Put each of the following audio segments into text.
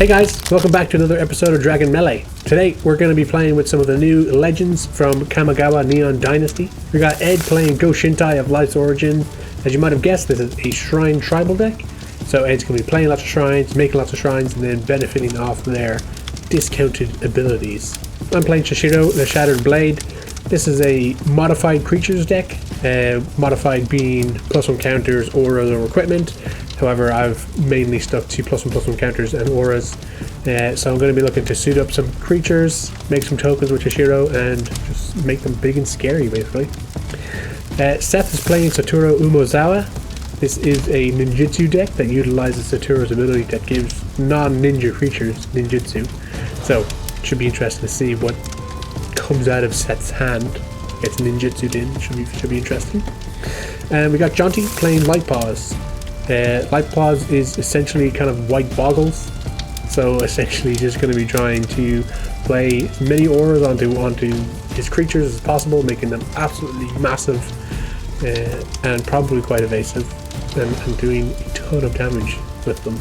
Hey guys, welcome back to another episode of Dragon Melee. Today we're going to be playing with some of the new legends from Kamigawa Neon Dynasty. We got Ed playing Go-Shintai of Life's Origin. As you might have guessed, this is a shrine tribal deck. So Ed's going to be playing lots of shrines, making lots of shrines, and then benefiting off their discounted abilities. I'm playing Chishiro, the Shattered Blade. This is a modified creatures deck, modified being +1 counters, auras, or equipment. However, I've mainly stuck to +1/+1 counters and auras. So I'm going to be looking to suit up some creatures, make some tokens with Chishiro, and just make them big and scary, basically. Seth is playing Saturo Umezawa. This is a ninjutsu deck that utilizes Saturo's ability that gives non-ninja creatures ninjutsu. So, it should be interesting to see what comes out of Seth's hand. Gets ninjutsu'd in, should be interesting. And we got Jonty playing Light-Paws. Light-Paws is essentially kind of white boggles. So essentially just going to be trying to play as many auras onto his creatures as possible, making them absolutely massive and probably quite evasive and doing a ton of damage with them.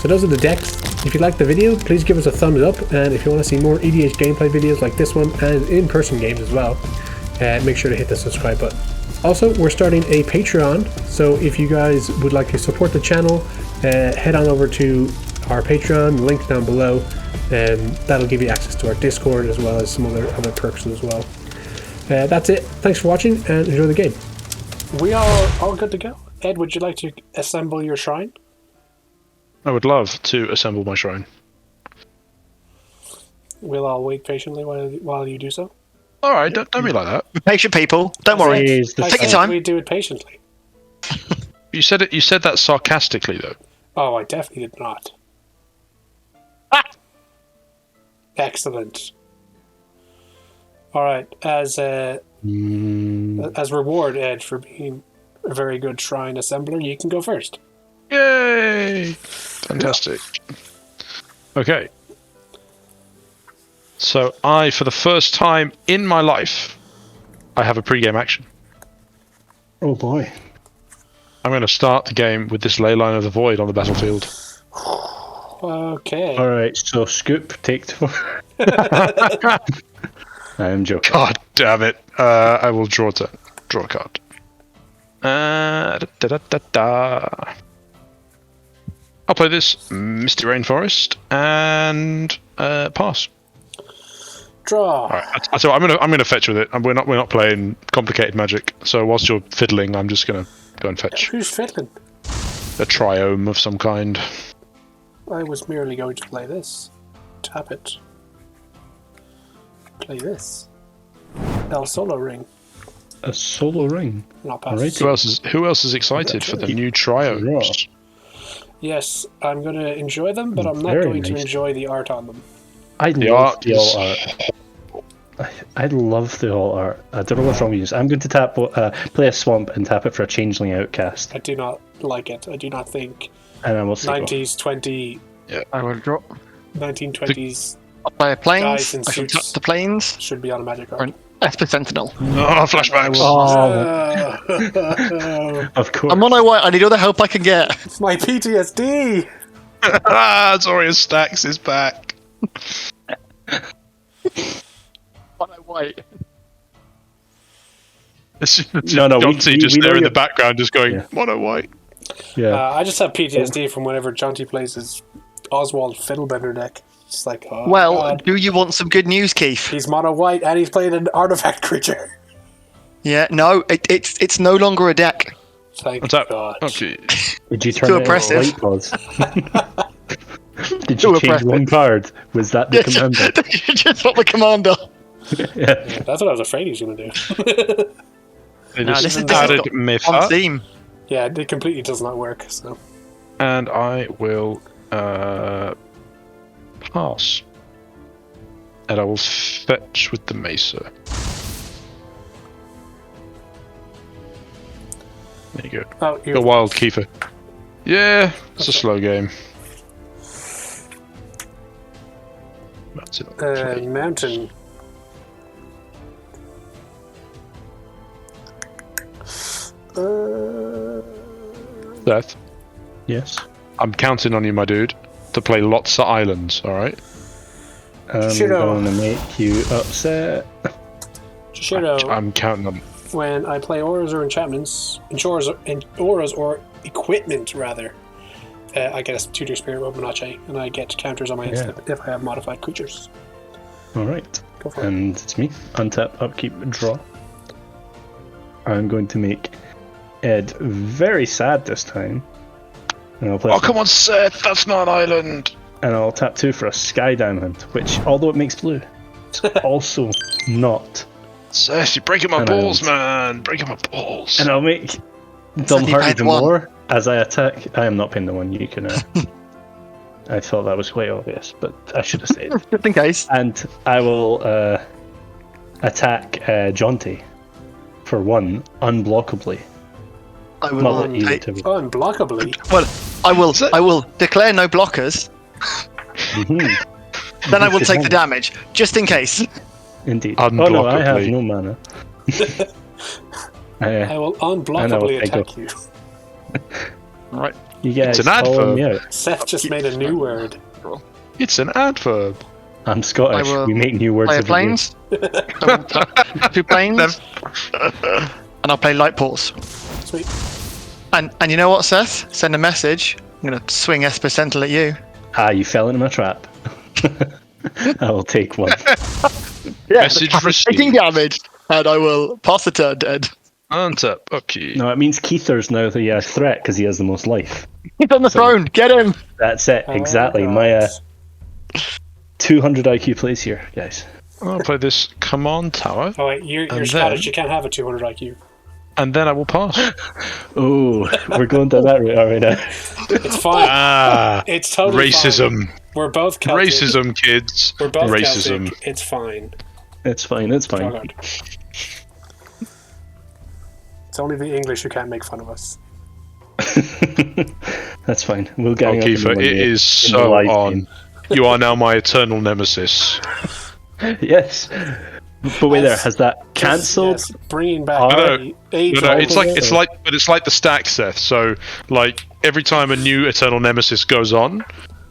So those are the decks. If you liked the video, please give us a thumbs up, and if you want to see more EDH gameplay videos like this one and in-person games as well, make sure to hit the subscribe button. Also, we're starting a Patreon, so if you guys would like to support the channel, head on over to our Patreon, link down below, and that'll give you access to our Discord as well as some other perks as well. That's it. Thanks for watching and enjoy the game. We are all good to go. Ed, would you like to assemble your shrine? I would love to assemble my shrine. We'll all wait patiently while you do so. All right, don't be like that. Patient people, don't worry. Take your time. We do it patiently. You said that sarcastically, though. Oh, I definitely did not. Ah! Excellent. All right, as reward, Ed, for being a very good shrine assembler, you can go first. Yay! Fantastic. Okay. So for the first time in my life, I have a pre-game action. Oh boy. I'm going to start the game with this Ley Line of the Void on the battlefield. Okay. Alright, so Scoop, take 2. I am joking. God damn it. I will draw a card. I'll play this Misty Rainforest and pass. Draw. All right, so I'm gonna fetch with it. We're not playing complicated magic. So whilst you're fiddling, I'm just gonna go and fetch. Who's fiddling? A triome of some kind. I was merely going to play this. Tap it. Play this. El Solo Ring. A solo ring. Not pass. Alright. Who else is excited for the new triomes? Yes, I'm going to enjoy them, but I'm not Very going to nice. enjoy the art on them. I The love art the is- alt art. I love the alt art. I don't know what's wrong with you. I'm going to play a swamp and tap it for a changeling outcast. I do not like it. I do not think And then we'll see. 90s, I will drop. 1920s I'll play Guys planes. in I shall suits. tap the planes. should be on a magic Or card. an Esper Sentinel. Oh, flashbacks. Of course. I'm on my way. I need all the help I can get. It's my PTSD! Zorius Stacks is back. On my way. No, Jonty just we know there in the you're- background, just going, Yeah. mono white. Yeah. I just have PTSD from whenever Jonty plays his Oswald Fiddlebender deck. It's like, oh Well, God. do you want some good news, Keith? He's mono white and he's playing an artifact creature. Yeah, no, it's no longer a deck. Thank What's up? God. Okay. Did you too turn it into oppressive. Light-Paws? Did Too you change oppressive. one card? Was that the commander? Just not the commander. Yeah. That's what I was afraid he was going to do. They No, just this is added on Mifa, theme. Yeah, it completely does not work, so. and I will pass. And I will fetch with the Mesa. There you go. Oh, The wild Kiefer. Yeah, it's a slow game. That's it. mountain. Seth, Yes. I'm counting on you, my dude, to play lots of islands. All right. I'm Chishiro. going to make you upset. Chishiro, I'm counting on. when I play auras or enchantments, auras or equipment rather, I get a tutor spirit of Monache, and I get counters on my instant if I have modified creatures. All right. Go for it. And it's me. Untap, upkeep, draw. I'm going to make Ed very sad this time. And I'll play Oh, come on, Seth! That's not an island! and I'll tap 2 for a Sky Diamond, which, although it makes blue, it's also not. Seth, you're breaking my An balls, island. man! Breaking my balls. And I'll make Dumb you Heart paid even one. more as I attack. I am not paying the one, you can. I thought that was quite obvious, but I should have said. Just in case. And I will attack Jaunty for 1 unblockably. I will Not that easy take, to be. Unblockably. well, I will declare no blockers. Mhm. Then I will take the damage, just in case. Indeed. Oh no, I have Unblockably. no mana. I will unblockably attack you. Right. You guys It's an calling me adverb. out. Seth just made a new word. It's an adverb. I'm Scottish. I will We make new words Play a every day. planes. I will play 2 planes. And I'll play Light-Paws. Sweet. And you know what, Seth? Send a message. I'm gonna swing Esper Sentinel at you. Ah, you fell into my trap. I will take 1. Yeah, Message I'm taking received. damage, and I will pass the turn dead. Untap, okay. No, it means Kiefer's now the threat because he has the most life. He's on the throne. Get him. That's it, exactly. Oh, My God. 200 IQ plays here, guys. I'll play this command tower, Oh wait, you're And Scottish. then- You can't have a 200 IQ. and then I will pass. Oh, we're going down that route already now. It's fine. Ah, It's totally racism. fine. We're both Celtic. Racism, kids. We're both Racism. Celtic. It's fine. It's fine, it's Oh fine. God. It's only the English who can't make fun of us. That's fine. We'll Oh, gang up on you Kiefer, one it day is in the so live on. game. You are now my eternal nemesis. Yes. But wait there, has that cancelled? Yes, bringing back Oh, no. age. No, old- it's like the stack, Seth. So, like, every time a new eternal nemesis goes on,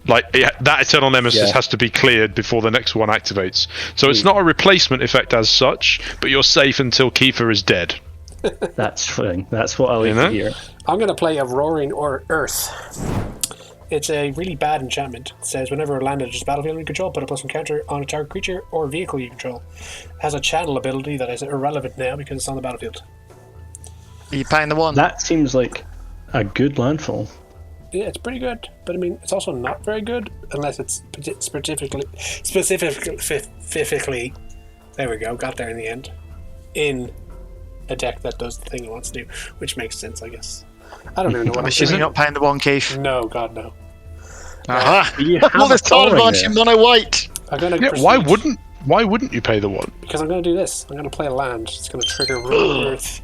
that eternal nemesis Yeah. has to be cleared before the next one activates. So it's not a replacement effect as such, but you're safe until Kiefer is dead. That's fine. That's what I like You know? to hear. I'm going to play a Roaring or Earth. It's a really bad enchantment. It says whenever a land enters the battlefield you control, put a +1 counter on a target creature or vehicle you control. It has a channel ability that is irrelevant now because it's on the battlefield. Are you paying the 1? That seems like a good landfall. Yeah, it's pretty good, but I mean, it's also not very good unless it's specifically. There we go, got there in the end. In a deck that does the thing it wants to do, which makes sense, I guess. I don't even know what I'm it assuming is. you're not paying the 1, Keith. No, God, no. Aha! You All have this a card coloring advantage there. in mono white. I'm gonna. Yeah, proceed, why wouldn't you pay the 1? Because I'm gonna do this. I'm gonna play a land. It's gonna trigger Roaring Earth.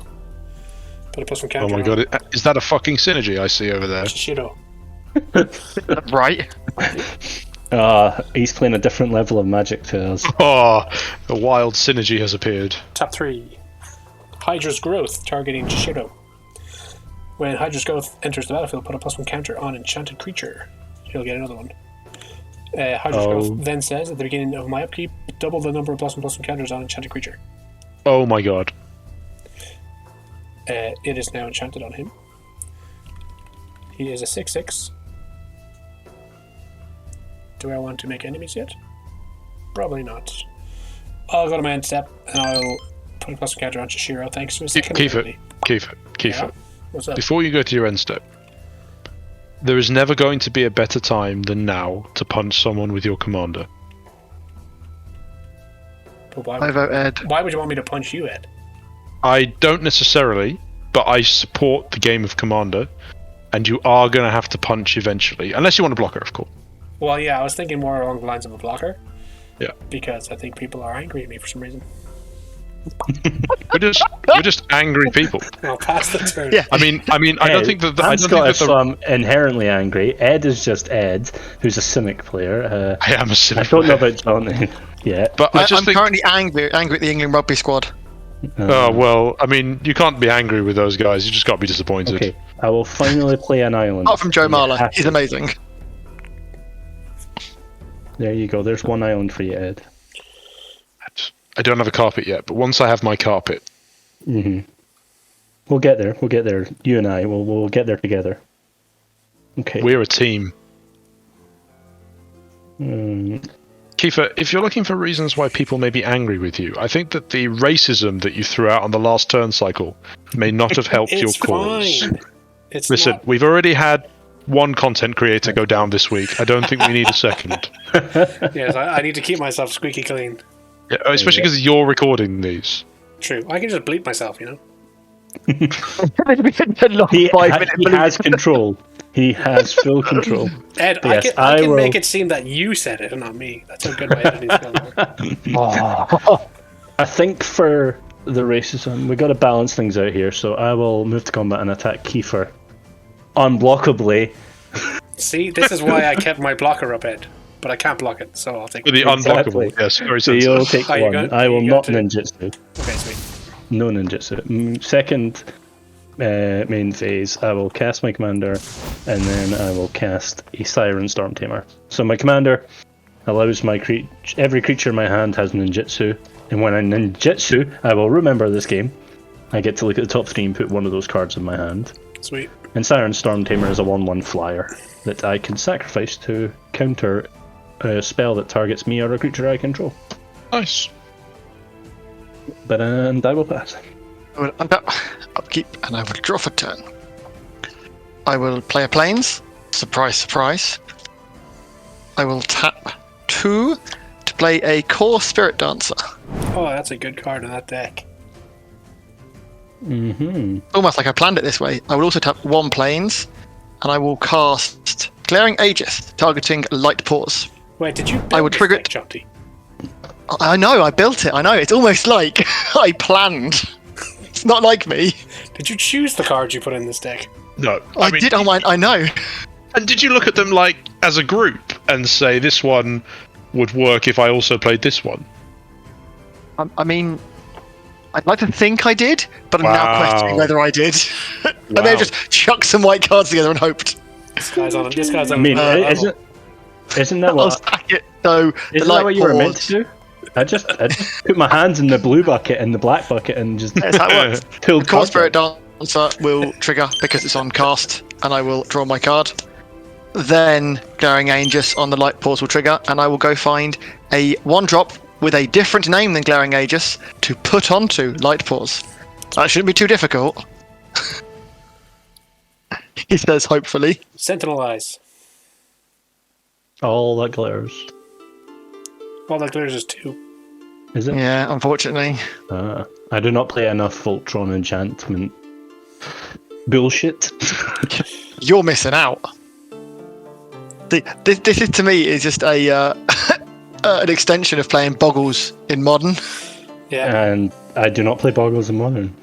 Put a +1 Oh counter. my god, is that a fucking synergy I see over there? Chishiro. Right. He's playing a different level of Magic to us. Oh, a wild synergy has appeared. Top 3. Hydra's Growth, targeting Chishiro. When Hydra's Growth enters the battlefield, put a +1 counter on enchanted creature. He'll get another one. Hydra's Growth then says, at the beginning of my upkeep, double the number of +1/+1 counters on enchanted creature. Oh my god. It is now enchanted on him. He is a 6/6. Do I want to make enemies yet? Probably not. I'll go to my end step, and I'll put a +1 counter on Chishiro, thanks to his second ability. Kiefer. Yeah. What's up? Before you go to your end step, there is never going to be a better time than now to punch someone with your commander. But why I would, vote Ed. why would you want me to punch you, Ed? I don't necessarily, but I support the game of commander, and you are going to have to punch eventually, unless you want to block her, of course. Well, yeah, I was thinking more along the lines of a blocker. Yeah. Because I think people are angry at me for some reason. We're just angry people. I'll pass the turn. Yeah. I mean, I don't think that. I'm I don't Scottish, think so that. I'm inherently angry. Ed is just Ed, who's a cynic player. I am a I cynic. don't know about Jonty yet. But I I'm just think. currently angry at the England rugby squad. Oh well, I mean, you can't be angry with those guys. You just got to be disappointed. Okay, I will finally play an island. Apart from Joe You Marler, have he's to- amazing. There you go. There's one island for you, Ed. I don't have a carpet yet, but once I have my carpet, We'll get there. We'll get there. You and I. We'll get there together. Okay. we're a team. Kiefer, if you're looking for reasons why people may be angry with you, I think that the racism that you threw out on the last turn cycle may not have helped your cause. Fine. It's Listen, not. we've already had one content creator go down this week. I don't think we need a second. Yes, I need to keep myself squeaky clean. Yeah, especially because you're recording these. True. I can just bleep myself, He has control. He has full control. Ed, Yes, I can will- make it seem that you said it and not me. That's how good my editing skills are. I think for the racism, we got to balance things out here. So I will move to combat and attack Kiefer unblockably. See, this is why I kept my blocker up, Ed. But I can't block it, so I'll take The it. Exactly. unblockable. Yes, very So you'll sensitive. take Oh, you one. got- I will you got not two. ninjutsu. Okay, sweet. No ninjutsu. Second main phase, I will cast my commander, and then I will cast a Siren Storm Tamer. So my commander allows my every creature in my hand has ninjutsu, and when I ninjutsu, I will remember this game. I get to look at the top 3 and put one of those cards in my hand. Sweet. And Siren Storm Tamer is a 1/1 flyer that I can sacrifice to counter a spell that targets me or a creature I control. Nice. And I will pass. I will upkeep, and I will draw for turn. I will play a plains. Surprise, surprise. I will tap 2 to play a core spirit dancer. Oh, that's a good card in that deck. Almost like I planned it this way. I will also tap 1 plains, and I will cast Glaring Aegis, targeting Light-Paws. Wait, did you build I will this trigger deck, Jonty? I know, I built it. I know, it's almost like I planned. It's not like me. Did you choose the cards you put in this deck? No, I did. Oh my! I know. And did you look at them like as a group and say this one would work if I also played this one? I mean, I'd like to think I did, but I'm Wow. now questioning whether I did. I may Wow. have just chucked some white cards together and hoped. This guy's on. This guy's on. I mean, level. isn't that I'll what? stack it. So Isn't that what you were meant to do? I just put my hands in the blue bucket and the black bucket and just That's how it works. pulled Core cards Spirit out. Dancer will trigger because it's on cast, and I will draw my card. Then Glaring Aegis on the Light-Paws will trigger, and I will go find a 1-drop with a different name than Glaring Aegis to put onto Light-Paws. That shouldn't be too difficult. He says, hopefully. Sentinel Eyes. All that glitters. All that glitters is 2. Is it? Yeah, unfortunately. I do not play enough Voltron enchantment. Bullshit. You're missing out. This is, to me, is just a an extension of playing Boggles in Modern. Yeah. And I do not play Boggles in Modern.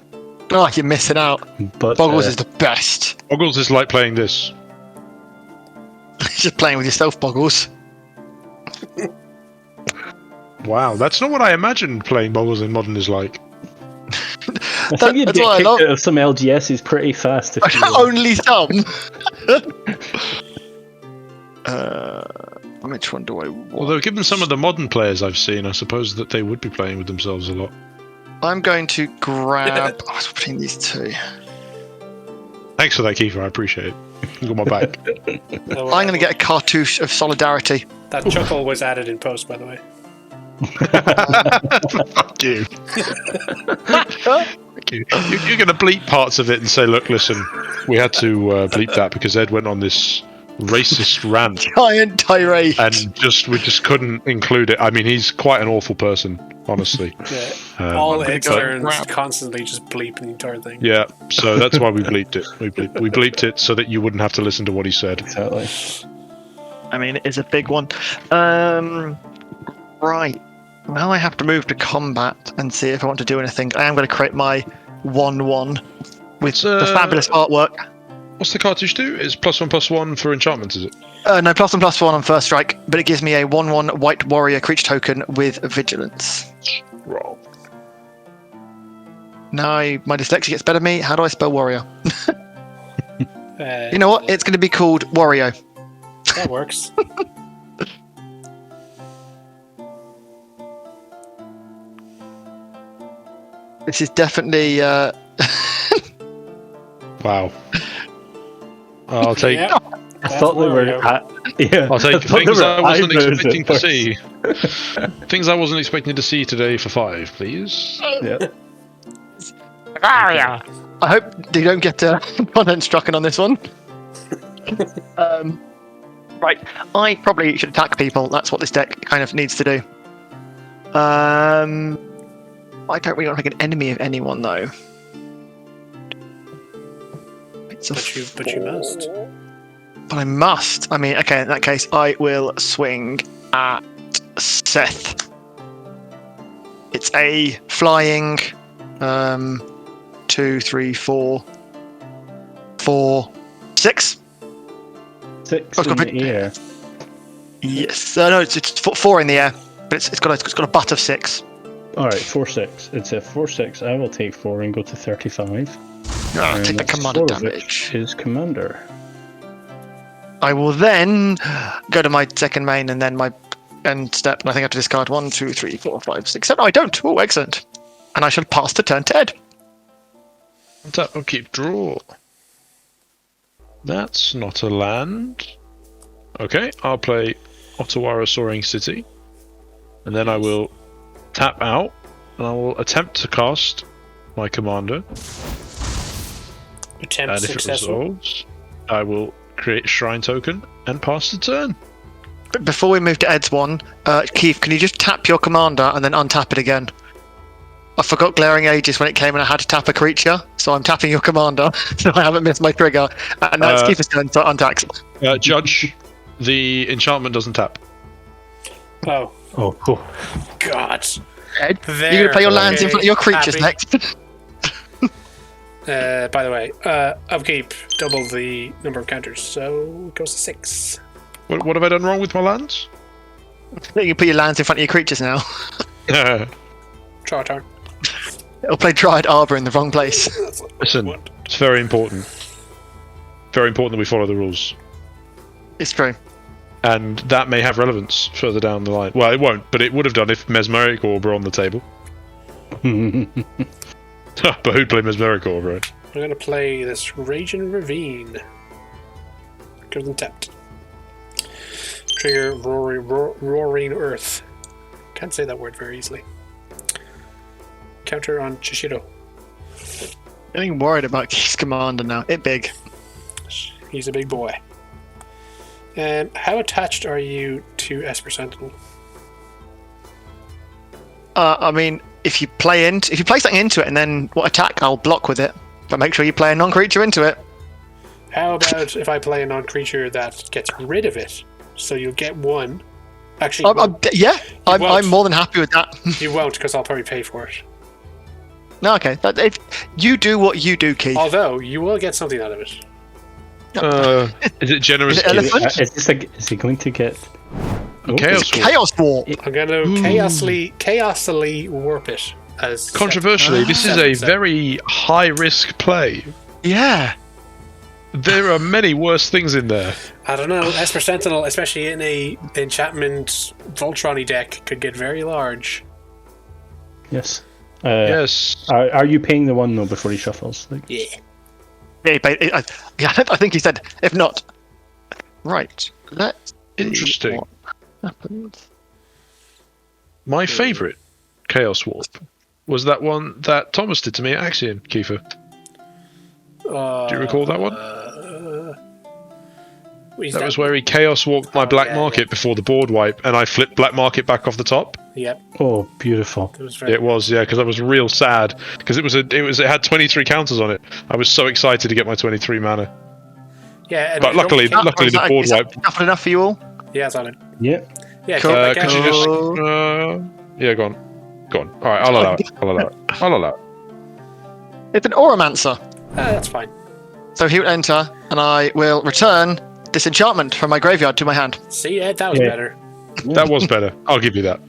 Oh, you're missing out. But Boggles is the best. Boggles is like playing this. Just playing with yourself, Boggles. Wow, that's not what I imagined playing Boggles in Modern is like. I think you'd that's get what I kicked love. out of some LGSs pretty fast if you Only some. Which one do I want? Although, given some of the modern players I've seen, I suppose that they would be playing with themselves a lot. I'm going to grab. I was between these 2. Thanks for that, Kiefer. I appreciate it. You got my back. I'm going to get a cartouche of Solidarity. That chuckle was added in post, by the way. Fuck you. Fuck you. You're going to bleep parts of it and say, look, listen, we had to bleep that because Ed went on this racist rant Giant tirade. and we just couldn't include it. I mean, he's quite an awful person, honestly. Yeah. All I'm Ed's gonna go turns grab- constantly just bleep the entire thing. Yeah, so that's why we bleeped it. We bleeped it so that you wouldn't have to listen to what he said. Exactly. I mean, it is a big one. Right. Now I have to move to combat and see if I want to do anything. I am going to create my 1/1 with the fabulous artwork. What's the cartouche do? It's +1/+1 for enchantments, is it? No, +1/+1 on first strike, but it gives me a 1/1 white warrior creature token with vigilance. Roll. Now my dyslexia gets better than me. How do I spell warrior? You know what? It's going to be called Wario. That works. This is definitely. Wow. I'll take. Yeah, I thought they were. Yeah, I'll take thought things they were I wasn't eyebrows expecting at to first. see. Things I wasn't expecting to see today for 5, please. Yeah. I hope they don't get content struck on this one. Right, I probably should attack people. That's what this deck kind of needs to do. I don't really want to make an enemy of anyone though. It's a but you must. But I must. I mean, okay, in that case, I will swing at Seth. It's a flying 2, 3, 4, 6. 6 Oh, it's in got the air. Yes, no, it's 4 in the air, but it's got a butt of 6. Alright, 4/6. It's a 4/6. I will take 4 and go to 35. Take the that's commander 4 of damage. which is commander. I will then go to my second main and then my end step, and I think I have to discard 1, 2, 3, 4, 5, 6, 7. No, I don't. Oh, excellent. And I shall pass the turn to Ed. Tap or keep draw. That's not a land. Okay, I'll play Otawara Soaring City. And then I will tap out, and I will attempt to cast my commander. Attempt And if it successful. resolves, I will create a shrine token and pass the turn. But before we move to Ed's one, Keith, can you just tap your commander and then untap it again? I forgot Glaring Ages when it came and I had to tap a creature, so I'm tapping your commander, so I haven't missed my trigger. And now it's Keith's turn to untax. Judge, the enchantment doesn't tap. Oh, Oh, cool. God. Ed, There, you're going to play your lands in okay, front of your creatures happy. next. By the way, upkeep, double the number of counters, so it goes to 6. What have I done wrong with my lands? You can put your lands in front of your creatures now. Draw a turn. It'll play Dryad Arbor in the wrong place. Listen, it's very important. Very important that we follow the rules. It's true. And that may have relevance further down the line. Well, it won't, but it would have done if Mesmeric Orb were on the table. But who'd play Mesmeric Orb, right? I'm going to play this Raging Ravine. Goes untapped. Trigger Roaring Earth. Can't say that word very easily. Counter on Chishiro. Getting worried about Keith's commander now. It big. He's a big boy. How attached are you to Esper Sentinel? I mean, if you play something into it and then attack, I'll block with it. But make sure you play a non-creature into it. How about if I play a non-creature that gets rid of it? So you'll get one. Actually, I'm more than happy with that. you won't, because I'll probably pay for it. No, okay. You do what you do, Keith. Although, you will get something out of it. Is it generous? Is it elephant? Is he going to get Chaos Warp. Chaos Warp. I'm going to chaosly warp it. As Controversially, this is a very high-risk play. Yeah. There are many worse things in there. I don't know. Esper Sentinel, especially in a enchantment Voltron-y deck, could get very large. Yes. Yes. Are you paying the 1 though before he shuffles? Yeah. Yeah, I think he said, if not. Right. Let's see Interesting. what happens. My favourite Chaos Warp was that one that Thomas did to me at Axiom, Kiefer. Do you recall that one? That was where he Chaos Warped my Black Market before the board wipe, and I flipped Black Market back off the top. Yep. Oh, beautiful. It was very It was, yeah, because I was real sad because it had 23 counters on it. I was so excited to get my 23 mana. Yeah, and But luckily Is the that- board is that wipe. enough enough for you all? Yeah, it's on it. Yeah. Yeah, Cool. keep back Could out. you just? Yeah, go on. Go on. All right, I'll allow it. I'll allow it. It's an Oromancer. That's fine. So he would enter, and I will return this enchantment from my graveyard to my hand. See, Ed, that was Yeah. better. That was better. I'll give you that.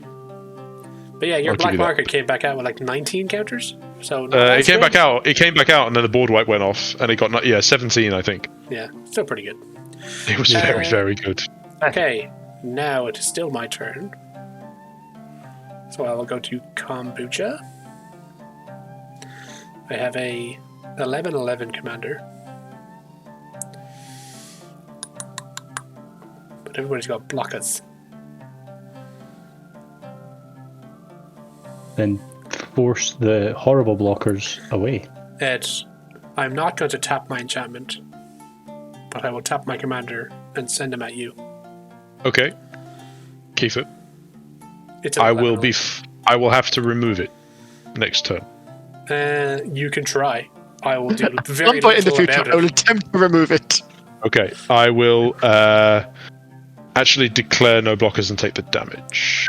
But yeah, your I'll give black you that. market came back out with like 19 counters. So It came back out. It came back out, and then the board wipe went off, and it got 17, I think. Yeah, still pretty good. It was very, very good. Okay, now it is still my turn. So I will go to Kombucha. I have a 11/11 commander. But everybody's got blockers. Then force the horrible blockers away. Ed, I'm not going to tap my enchantment, but I will tap my commander and send him at you. Okay. Kiefer. It's an I will 11. be. I will have to remove it next turn. You can try. I will do At very some point in the little future, about I will it. attempt to remove it. Okay. I will actually declare no blockers and take the damage.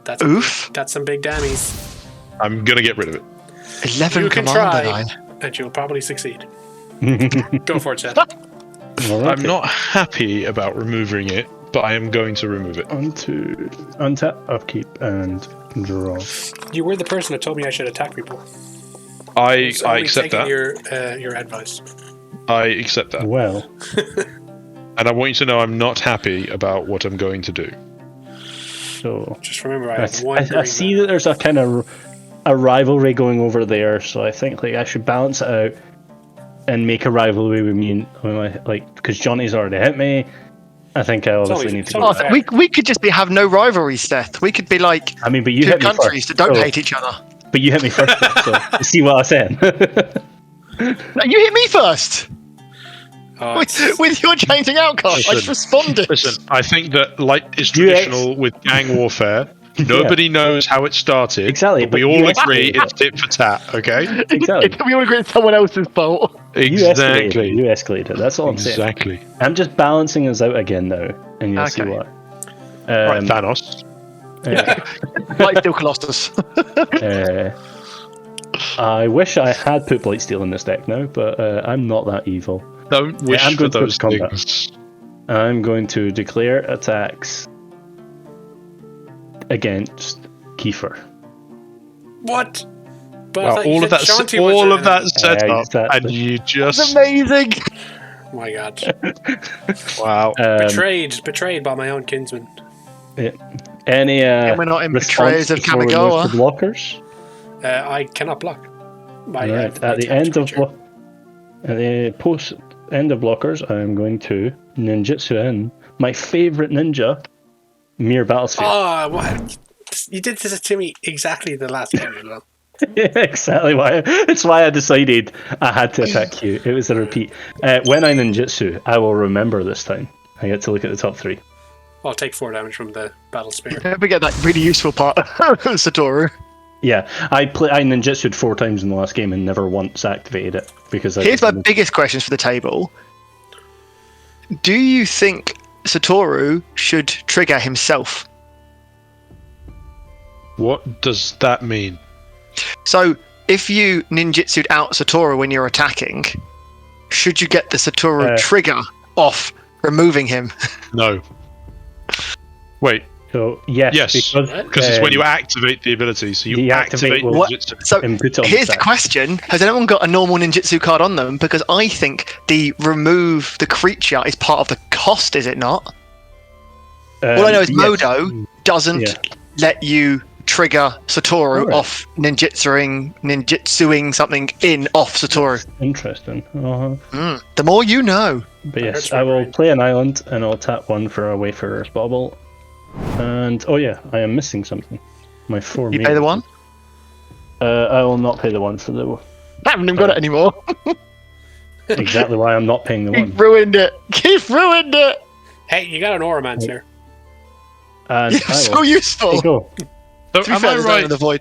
That's Oof. That's some big dammies. I'm gonna get rid of it. 11 You can commander try, line. and you'll probably succeed. Go for it, Seth. I'm not happy about removing it, but I am going to remove it. Onto untap, upkeep, and draw. You were the person that told me I should attack people. I Only accept taking that. your advice. I accept that. Well, And I want you to know I'm not happy about what I'm going to do. so Just remember, I I, have one. I green see mana. that there's a kind of a rivalry going over there, so I think like I should balance it out and make a rivalry with me, like because Johnny's already hit me. I think I obviously need to. only Go fair. back. We could just have no rivalries, Seth. We could be like I mean, but you two hit me countries first, that don't so- hate each other. But you hit me first, so you see what I'm saying? No, you hit me first Oh, it's- with your changing outcast. I just Listen. responded. Listen, I think that like is You traditional with gang warfare. Nobody knows how it started. Exactly, But we but all you agree escalated it's tit for tat. Okay. Exactly. we all agree it's someone else's fault. Exactly. You escalated. That's all I'm saying. Exactly. I'm just balancing us out again now, and you'll see Okay. why. Right, Thanos. Like Steel Colossus. I wish I had put Blightsteel in this deck now, but I'm not that evil. Don't wish I'm for going to those put combat. things. I'm going to declare attacks against Kiefer. what? But I Wow, thought you all of said that, Jaunty was all an of that enemy. setup, exactly. and you That's just amazing. Oh my god. wow. Betrayed by my own kinsman. Any And we're not in response betrayers of before we move Kamigawa. to blockers? I cannot block. I Right. have At the tapped end of creature. at the post end of blockers, I'm going to ninjutsu in my favorite ninja, Mere Battlefield. Oh, what? You did this to me exactly the last game as well. Exactly why. It's why I decided I had to attack you. It was a repeat. When I ninjutsu, I will remember this time. I get to look at the top 3. I'll take 4 damage from the battle spear. We get that really useful part of Saturo. Yeah, I ninjutsu'd 4 times in the last game and never once activated it because. Here's my biggest questions for the table. Do you think Saturo should trigger himself? What does that mean? So, if you ninjutsu'd out Saturo when you're attacking, should you get the Saturo trigger off removing him? No. Wait. So yes, Yes, because it's when you activate the ability. So you activate will- ninjutsu. So, and put it on here's the stack. question. Has anyone got a normal ninjutsu card on them? Because I think the remove the creature is part of the cost, is it not? All I know is yes. Modo doesn't Yeah. let you trigger Saturo Alright. off ninjutsuing something in off Saturo. Interesting. The more you know. But yes, hurts I my will brain. play an island and I'll tap 1 for a Wayfarer's Bauble. And oh yeah, I am missing something. My 4. You pay the 1? I will not pay the 1 for the. I haven't even got it anymore. Exactly why I'm not paying the 1. Keith ruined it. Keith ruined it. Hey, you got an Oromancer. And You're I so will. There useful. you go. So To be am fair, I there's no one in right? the void.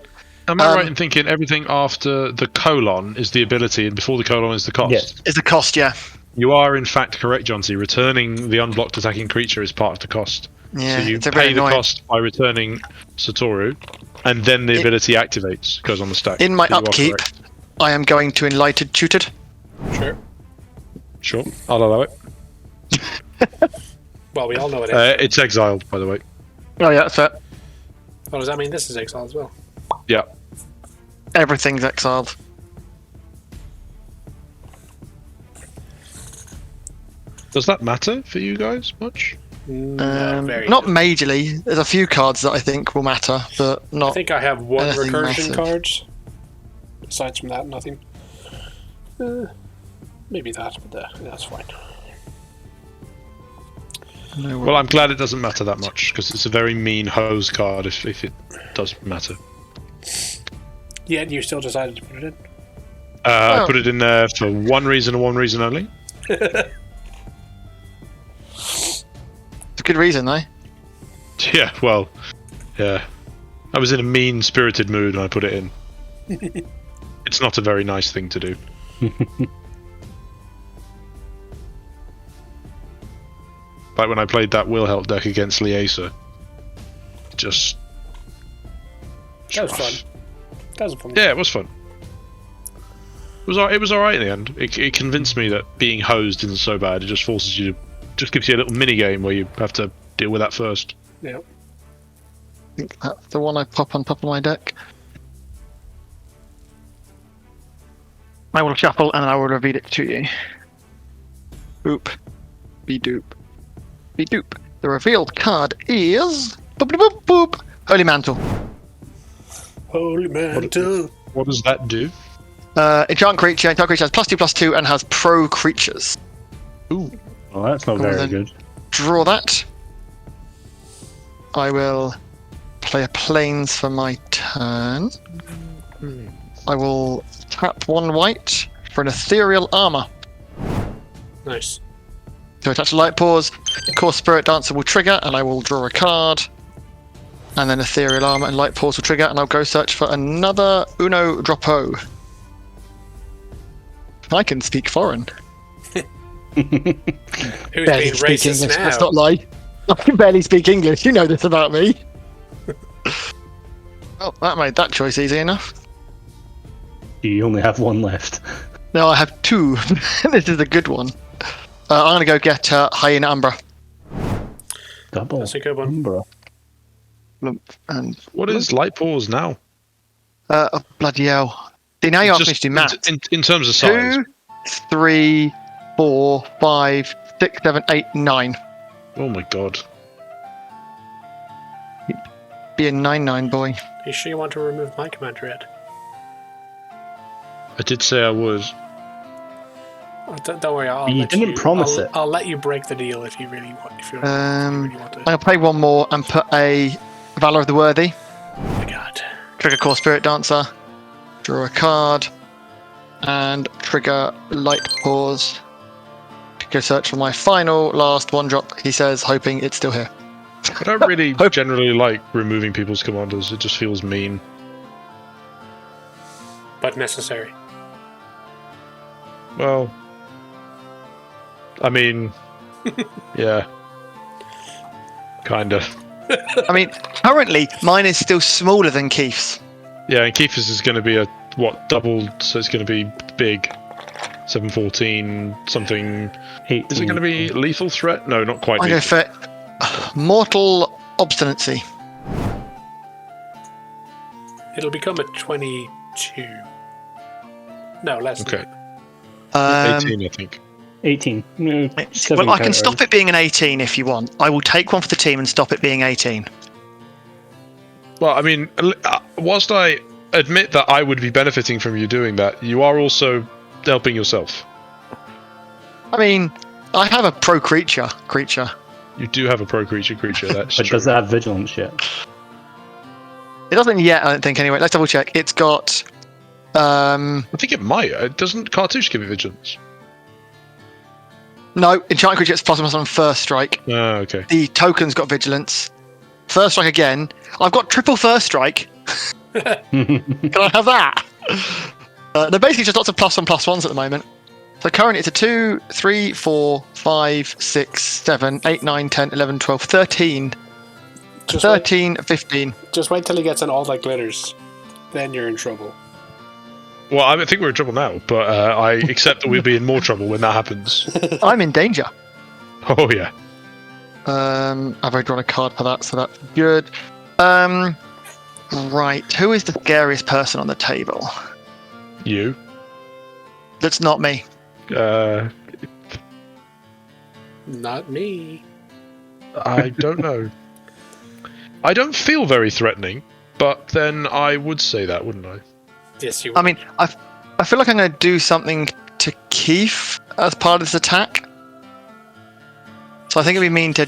Am I right in thinking everything after the colon is the ability, and before the colon is the cost? Yes. Is the cost, yeah. You are in fact correct, Jonty. Returning the unblocked attacking creature is part of the cost. Yeah, So you it's a pay very the annoying. cost by returning Saturo, and then the ability activates, goes on the stack. In my You are upkeep, correct. I am going to Enlightened Tutored. Sure. Sure, I'll allow it. Well, we all know it is. It's exiled, by the way. Oh yeah, that's fair. Oh, does that mean this is exile as well? Yeah. Everything's exiled. Does that matter for you guys much? No, very Not good. majorly. There's a few cards that I think will matter, but I not. think I have 1 anything recursion massive. card. Aside from that, nothing. Maybe that, but that's fine. No Well, I'm glad it doesn't matter that much, because it's a very mean hose card if it does matter. Yeah, you still decided to put it in? I put it in there for one reason and one reason only. It's a good reason, though. Yeah, well, yeah. I was in a mean-spirited mood and I put it in. It's not a very nice thing to do. Like when I played that Will Help deck against Liesa. Just... That was fun. That was a fun. Yeah, it was fun. It was alright in the end. It convinced me that being hosed isn't so bad. It just forces you to... just gives you a little mini-game where you have to deal with that first. Yeah. I think that's the one I pop on top of my deck. I will shuffle and I will reveal it to you. Boop. Be doop. Be doop. The revealed card is... boop, boop, boop, boop. Holy Mantle. Holy Mantle. What does that do? Enchant creature. Enchant creature has +2/+2 and has pro creatures. Ooh. Well, that's not Go on very then. good. Draw that. I will play a planes for my turn. I will tap 1 white for an ethereal armor. Nice. To attach a Light-Paws, Core Spirit Dancer will trigger, and I will draw a card. And then ethereal armor and Light-Paws will trigger, and I'll go search for another Uno Dropo. I can speak foreign. Who's being racist English. now? Let's not lie. I can barely speak English. You know this about me. Oh, that made that choice easy enough. You only have one left. No, I have 2. This is a good one. I'm going to go get Hyena Umbra. Double. That's a good one. Umbra. And What is Light-Paws now? oh, bloody hell. See, now you asked me to do math. In terms of size. 2, 3, 4, 5, 6, 7, 8, 9. Oh my god. Be a 9/9 boy. Are you sure you want to remove my commander yet? I did say I would. Oh, don't worry, I'll You let didn't promise I'll, it. I'll let you break the deal if you really want. If you really want to. I'll play one more and put a Valor of the Worthy. Oh my god. Trigger Core Spirit Dancer. Draw a card. And trigger Light-Paws. Go search for my final last 1-drop, he says, hoping it's still here. I don't really generally like removing people's commanders. It just feels mean. But necessary. Well, I mean, yeah, kind of. I mean, currently, mine is still smaller than Keith's. Yeah, and Kiefer's is going to be doubled, so it's going to be big. 714 something. 18. Is it going to be lethal threat? No, not quite. I go Lethal. for Mortal Obstinacy. It'll become a 22. No, less. Okay. Than 18, I think. 18. Well, I can stop it being an 18 if you want. I will take one for the team and stop it being 18. Well, I mean, whilst I admit that I would be benefiting from you doing that, you are also helping yourself. I mean, I have a pro creature. You do have a pro creature. That's But true. does it have vigilance yet? It doesn't yet, I don't think, anyway. Let's double check. It's got... I think it might. Doesn't Cartouche give it vigilance? No, Enchanted Creature gets +1/+1 on first strike. Oh, okay. The token's got vigilance. First strike again. I've got triple first strike. Can I have that? They're basically just lots of +1/+1s at the moment. So currently it's a 2, 3, 4, 5, 6, 7, 8, 9, 10, 11, 12, 13. Just 13, 15. Just wait till he gets in all that glitters. Then you're in trouble. Well, I think we're in trouble now, but I accept that we'll be in more trouble when that happens. I'm in danger. Oh, yeah. I've already drawn a card for that, so that's good. Right, who is the scariest person on the table? You. That's not me. Not me. I don't know. I don't feel very threatening, but then I would say that, wouldn't I? Yes, you. I mean, I feel like I'm going to do something to Keith as part of this attack. So I think it'd be mean to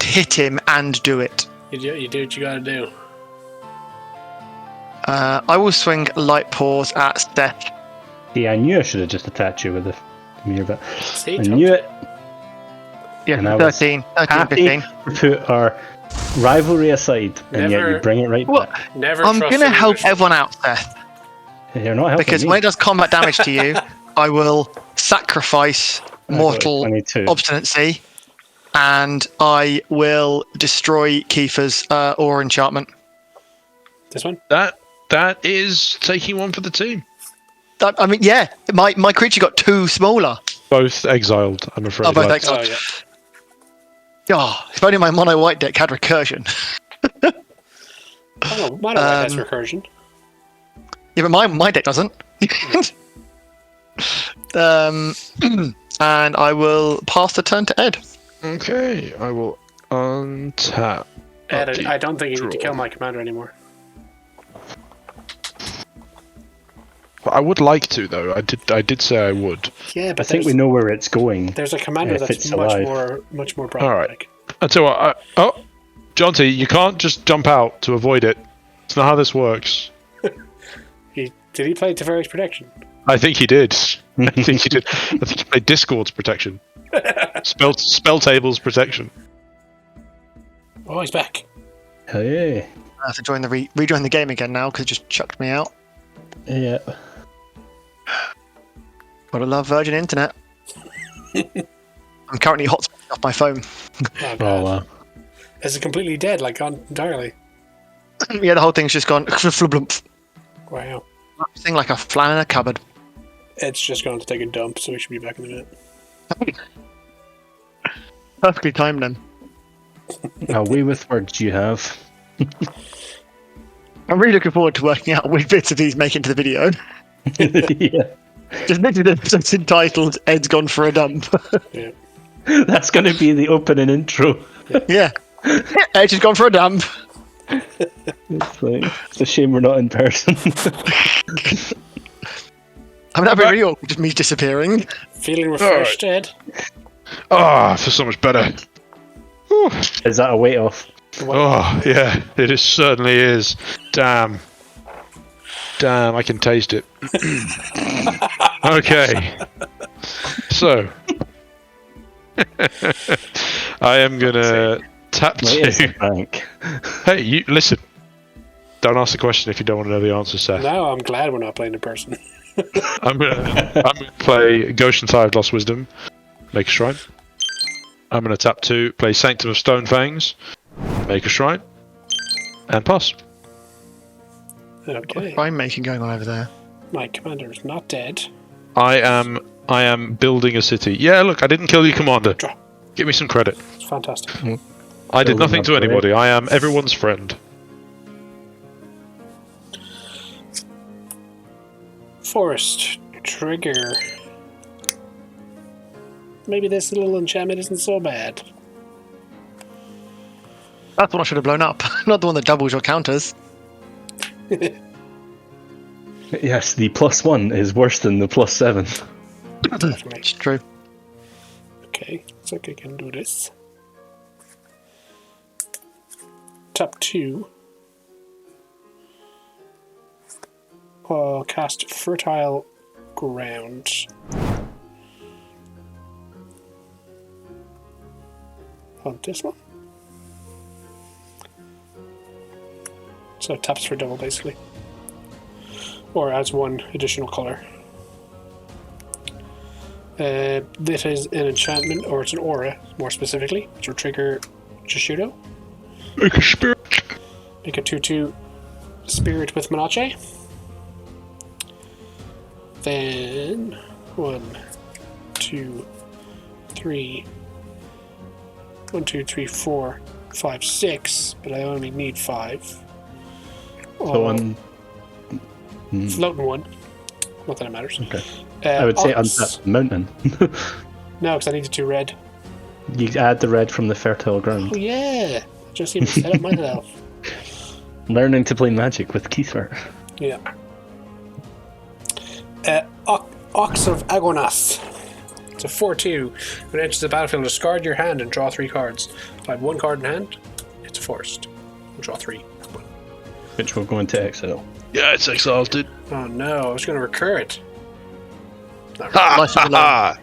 hit him and do it. You do what you gotta do. I will swing Light-Paws at Seth. Yeah, I knew I should have just attacked you with the mirror, but See, I knew it. Yeah, And I was 13, happy 15. to put our rivalry aside, and yet Never- you bring it right Well, back. Never I'm trust going to an help English- everyone out, Seth. You're not helping Because me. when it does combat damage to you, I will sacrifice I got mortal 22. obstinacy, and I will destroy Kiefer's aura enchantment. This one? That is taking one for the team. I mean, yeah, my creature got 2 smaller. Both exiled, I'm afraid. Oh, both Like, exiled. Oh, yeah. Oh, if only my mono white deck had recursion. Why don't I has recursion? Yeah, but my deck doesn't. And I will pass the turn to Ed. Okay, I will untap. Ed, I don't think you need to Draw. kill my commander anymore. But I would like to, though. I did say I would. Yeah, but I think we know where it's going. there's a commander if that's it's much alive. more All problematic. right. I tell you what. Jaunty, you can't just jump out to avoid it. It's not how this works. Did he play Teferi's Protection? I think he did. I think he did. I think he played Discord's protection. Spell tables protection. Oh, he's back. Hey. I have to join rejoin the game again now because it just chucked me out. Yeah. Gotta love Virgin Internet. I'm currently hotspotting off my phone. Oh, God. Oh, wow. Is it completely dead, like gone entirely? Yeah, the whole thing's just gone flublumph. Wow. Thing like a flan in a cupboard. Ed's just going to take a dump, so we should be back in a minute. Perfectly timed then. A way with words you have. I'm really looking forward to working out which bits of these make into the video. Yeah. Just maybe the episode's entitled Ed's Gone for a Dump. Yeah. That's going to be the opening intro. Yeah. Ed's just gone for a dump. It's a shame we're not in person. I mean, that'd be really awkward, just me disappearing. Feeling refreshed, Ed? Oh, I feel so much better. Whew. Is that a weight off? Oh, yeah, it certainly is. Damn, I can taste it. Okay, so I am gonna tap Wait a 2. bank. Hey, you listen. Don't ask the question if you don't want to know the answer, Seth. No, I'm glad we're not playing in person. I'm gonna play Go-Shintai of Lost Wisdom, make a shrine. I'm gonna tap 2, play Sanctum of Stone Fangs, make a shrine, and pass. Okay. Fine making going on over there. My commander is not dead. I am building a city. Yeah, look, I didn't kill your commander. Draw. Give me some credit. It's fantastic. I did Building nothing to up, right? anybody. I am everyone's friend. Forest. Trigger. Maybe this little enchantment isn't so bad. That's one I should have blown up. Not the one that doubles your counters. Yes, the +1 is worse than the +7. Definitely. It's true. Okay, so I can do this. Tap 2. I'll cast Fertile Ground. On this one. So it taps for double, basically. Or adds 1 additional color. This is an enchantment, or it's an aura, more specifically, which will trigger Chishiro. Make a spirit. Make a 2/2 spirit with Menache. Then 1, 2, 3. 1, 2, 3, 4, 5, 6, but I only need 5. So on. Floating 1. Not that it matters. Okay. I would say untap the mountain. No, because I needed 2 red. You add the red from the fertile Oh ground. yeah! Just even set up myself. Learning to play Magic with Kiefer. Yeah. Ox of Agonas. It's a 4/2. When it enters the battlefield, discard your hand and draw 3 cards. If I have 1 card in hand, it's a forest. We'll draw 3. Which will go into exile. Yeah, it's exiled, dude. Oh no, I was going to recur it. Not Ha Life ha of the ha!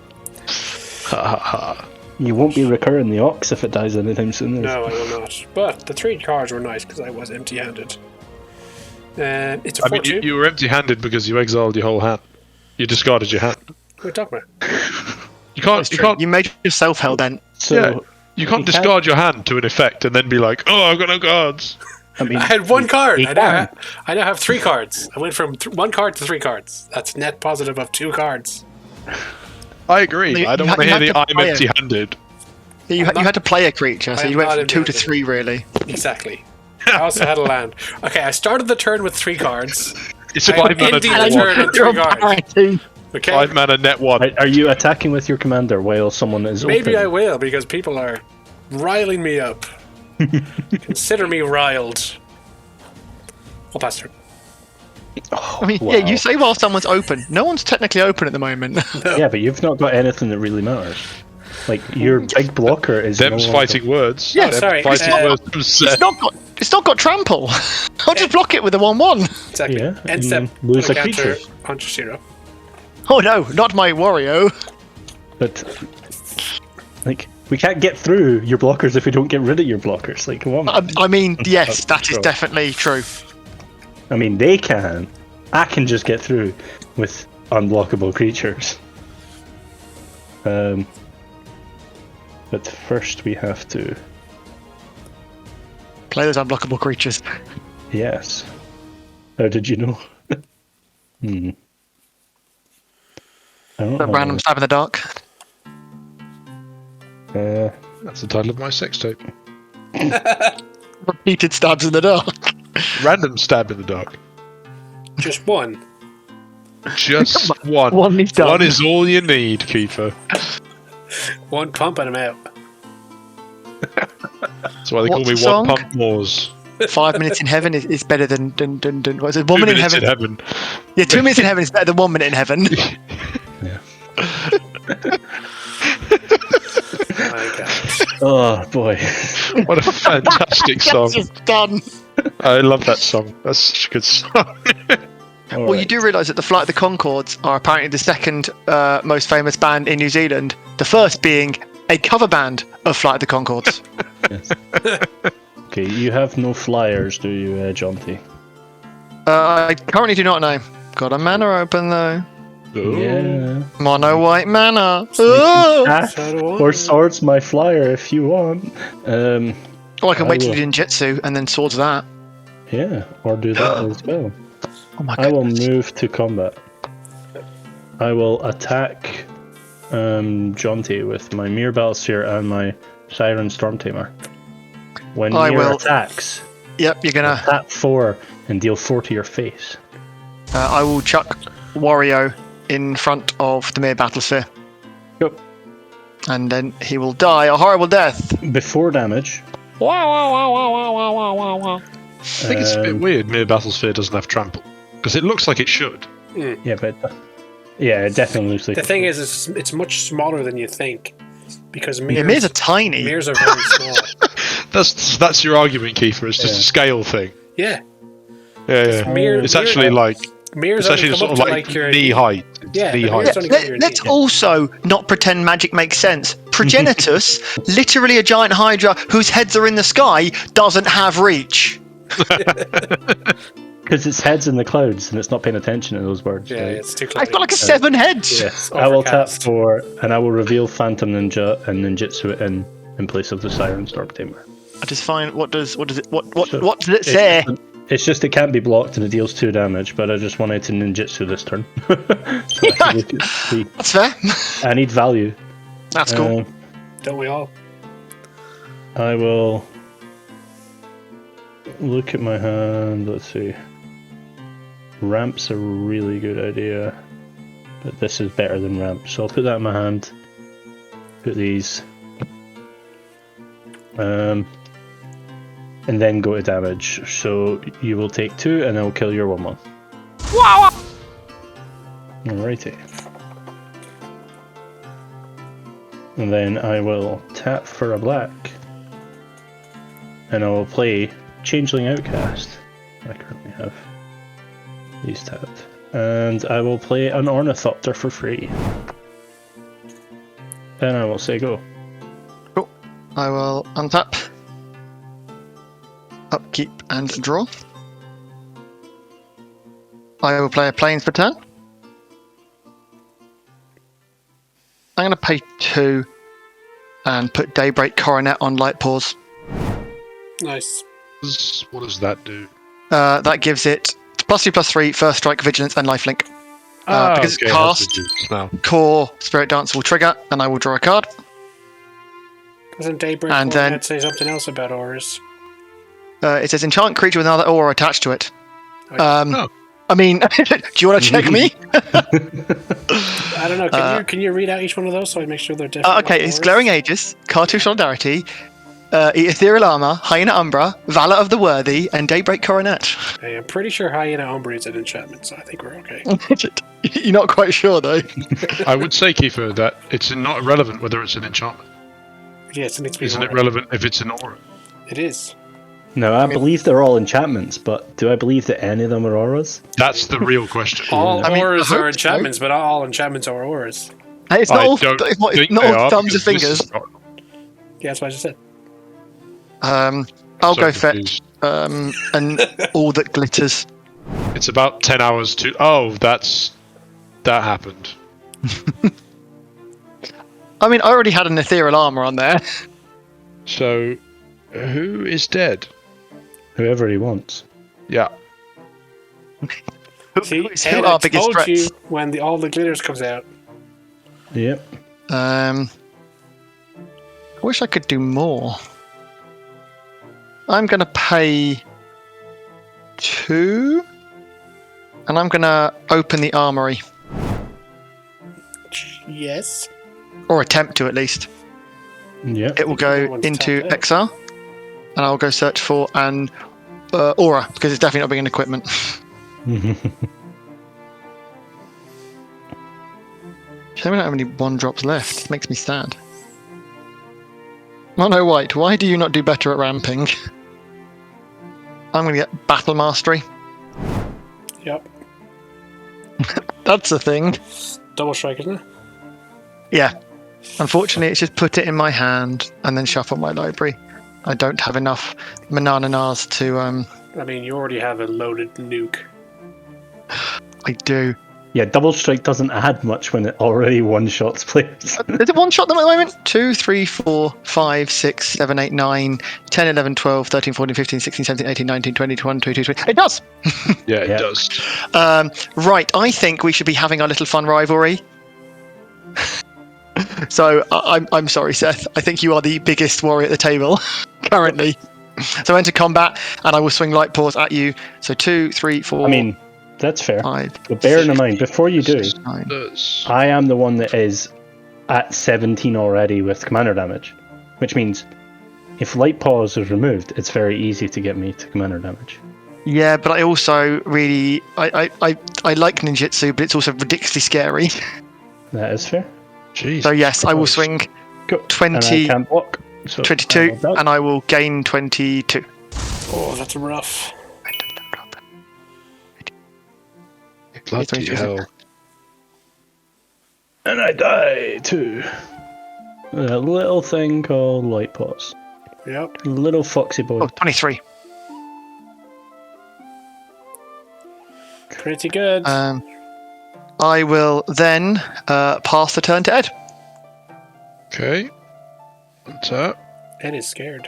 Ha ha ha! You won't be recurring the Ox if it dies anytime soon. No, I will not. But the 3 cards were nice because I was empty-handed. It's a 4/2. I mean, you were empty-handed because you exiled your whole hand. You discarded your hand. What are you talking about? You can't. You can't. You made yourself hell-bent. So Yeah. You can't discard your hand to an effect and then be like, "Oh, I've got no cards." I mean, I had 1 card. you I can. now have 3 cards. I went from 1 card to 3 cards. That's net positive of 2 cards. I agree. You- I don't you want to ha- hear you the have to "I'm play it. empty-handed." You had to play a creature, so I you am went not from 2 to empty-handed. 3, really. Exactly. I also had a land. Okay, I started the turn with 3 cards. It's a I 5 mana ended net the one. turn with 3 cards. Okay. 5 mana net 1. Are you attacking with your commander while someone is Maybe open? I will because people are riling me up. Consider me riled. I'll pass turn. I mean, Wow. yeah, you say while someone's open. No one's technically open at the moment. Yeah, but you've not got anything that really matters. Like, your big blocker is Them's no longer- fighting words. Yeah, Them sorry, Fighting words from it's Seth. not got trample. I'll just block it with a 1/1. Exactly. Yeah, End step. and lose put a counter creature. on Chishiro. Oh no, not my Wario. But, like, we can't get through your blockers if we don't get rid of your blockers. Like, come on. I mean, yes, that is true. definitely true. I mean, they can. I can just get through with unblockable creatures. But first we have to... Play those unblockable creatures. Yes. How did you know? I don't A know. random stab in the dark. That's the title of my sex tape. Repeated stabs in the dark. Random stab in the dark. Just 1. Just one. One is done. One is all you need, Kiefer. 1 pump and I'm out. That's why they call What's me the song? One Pump Moors. 5 minutes in heaven is better than what is it? 1 2 minute in minutes heaven. in heaven. Yeah, 2 minutes in heaven is better than 1 minute in heaven. My God. Oh, boy. What a fantastic song. It's done. I love that song. That's such a good song. Well, you do realise that the Flight of the Conchords are apparently the second most famous band in New Zealand. The first being a cover band of Flight of the Conchords. Yes. Okay, you have no flyers, do you, Jonty? I currently do not know. Got a mana open though. Yeah. Mono white mana. Oh! Ah, So do I. or swords my flyer if you want. Or I can wait I till will. you do ninjutsu and then swords that. Yeah, or do that as well. Oh my I will goodness. move to combat. I will attack Jaunty with my Mirror Battlesphere and my Siren Storm Tamer. When I Mirror will- attacks, Yep, you're gonna. tap 4 and deal 4 to your face. I will chuck Wario in front of the mere Battlesphere. Yep. And then he will die a horrible death. Before damage, I think it's a bit weird Mere Battlesphere doesn't have trample. Because it looks like it should. yeah, but it definitely looks like The thing is, it's much smaller than you think. Because Yeah, mirrors, mirrors are tiny. mirrors are very small. That's your argument, Kiefer. It's just Yeah. a scale thing. Yeah. Yeah. Mirror- It's mirror- actually like Mirrors it's actually only sort come of up to like your knee height. It's Yeah, knee the height. mirrors only come to your Let's knee. also not pretend magic makes sense. Progenitus, literally a giant hydra whose heads are in the sky, doesn't have reach. because its head's in the clouds and it's not paying attention to those words. Yeah, right? it's too I've cloudy. got like a 7 heads. Yes, I will tap Overcast. 4 and I will reveal Phantom Ninja and Ninjutsu it in place of the Siren Storm Tamer. I just find what does it So, what does it say? It's just it can't be blocked and it deals 2 damage, but I just wanted to ninjutsu this turn. So I can look at the- That's fair. I need value. That's cool. Don't we all? I will look at my hand. Let's see. Ramp's a really good idea, but this is better than ramp. So I'll put that in my hand. Put these. And then go to damage. So you will take 2 and I'll kill your 1/1. Alrighty. And then I will tap for a black. And I will play Changeling Outcast. I currently have these tapped. And I will play an Ornithopter for free. And I will say go. Cool. I will untap, upkeep, and draw. I will play a Plains for turn. I'm going to pay 2 and put Daybreak Coronet on Light-Paws. Nice. What does that do? That gives it +2/+3, First Strike, Vigilance, and Lifelink. Because it's it has cast, reduced now. Core Spirit Dance will trigger, and I will draw a card. Doesn't Daybreak And then- say something else about auras? It says enchant creature with another aura attached to it. Oh. I mean, do you want to check me? I don't know. Can you read out each one of those so I make sure they're different? Okay, it's Glaring Aegis, Cartouche Solidarity, Ethereal Armor, Hyena Umbra, Valor of the Worthy, and Daybreak Coronet. Hey, I'm pretty sure Hyena Umbra is an enchantment, so I think we're okay. You're not quite sure, though. I would say, Kiefer, that it's not relevant whether it's an enchantment. Yes, it needs to be Isn't it aura. relevant if it's an aura? It is. No, I believe they're all enchantments, but do I believe that any of them are auras? That's the real question. All I mean, auras I hope are enchantments, but all enchantments are auras. Hey, it's not I all, don't it's not, think not they all are, thumbs and because this fingers. is not- Yeah, that's what I just said. I'll so go confused. fetch and all that glitters. It's about 10 hours to... Oh, that happened. I mean, I already had an Ethereal Armor on there. So, who is dead? Whoever he wants. Yeah. See, Who Ed, are I biggest told threats? you when all the glitters comes out. Yep. I wish I could do more. I'm going to pay 2, and I'm going to open the armory, Yes. or attempt to at least. Yep. It will I go want to into tap it. exile, and I'll go search for an aura, because it's definitely not being an equipment. Shame we don't have any 1-drops left. It makes me sad. Mono White, why do you not do better at ramping? I'm going to get Battle Mastery. Yep. That's a thing. Double strike, isn't it? Yeah. Unfortunately, it's just put it in my hand and then shuffle my library. I don't have enough Manananas to... I mean, you already have a loaded nuke. I do. Yeah, double strike doesn't add much when it already one-shots players. Is it one shot them at the moment? 2, 3, 4, 5, 6, 7, 8, 9, 10, 11, 12, 13, 14, 15, 16, 17, 18, 19, 20, 21, 22, 23. It does! Yeah, it Yeah. does. Right, I think we should be having our little fun rivalry. So, I'm sorry, Seth. I think you are the biggest warrior at the table, currently. So enter combat, and I will swing Light-Paws at you. So 2, 3, 4, I mean, that's fair. 5, But bearing in mind, before you do, 9. Does. I am the one that is at 17 already with commander damage. Which means, if Light-Paws is removed, it's very easy to get me to commander damage. Yeah, but I also really... I like ninjutsu, but it's also ridiculously scary. That is fair. Jeez. So yes, I will swing Go. 20... And I can't block. So 22, and I will gain 22. Oh, that's rough. Bloody hell. And I die too. A little thing called Light-Paws. Yep. Little foxy boy. Oh, 23. Pretty good. I will then pass the turn to Ed. Okay. Untap. Ed is scared.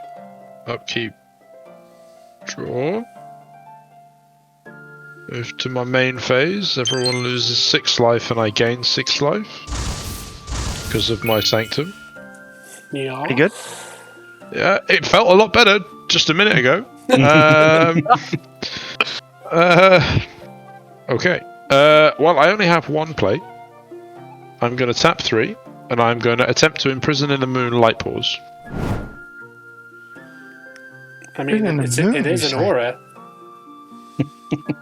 Upkeep. Draw. Move to my main phase. Everyone loses 6 life and I gain 6 life. Because of my Sanctum. Yeah. Pretty good. Yeah, it felt a lot better just a minute ago. Okay. Well, I only have 1 play. I'm going to tap 3, and I'm going to attempt to imprison in the moon Light-Paws. I mean, In the it moon, is you an say? aura.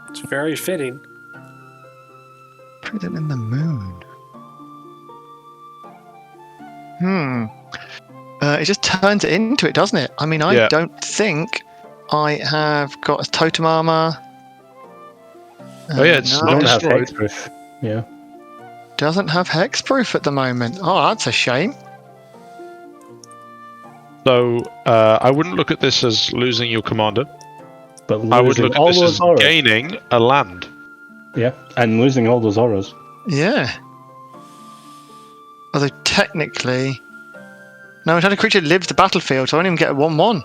It's very fitting. Prison in the moon. It just turns it into it, doesn't it? I mean, I Yeah. don't think I have got a totem armor. Oh yeah, it's No, I not don't have destroyed. hexproof. Yeah. doesn't have hexproof at the moment. Oh, that's a shame. So I wouldn't look at this as losing your commander. But I would losing look at all this those as auras. gaining a land. Yeah, and losing all those auras. Yeah. Although technically, no, enchantted creature lives the battlefield, so I don't even get a 1/1.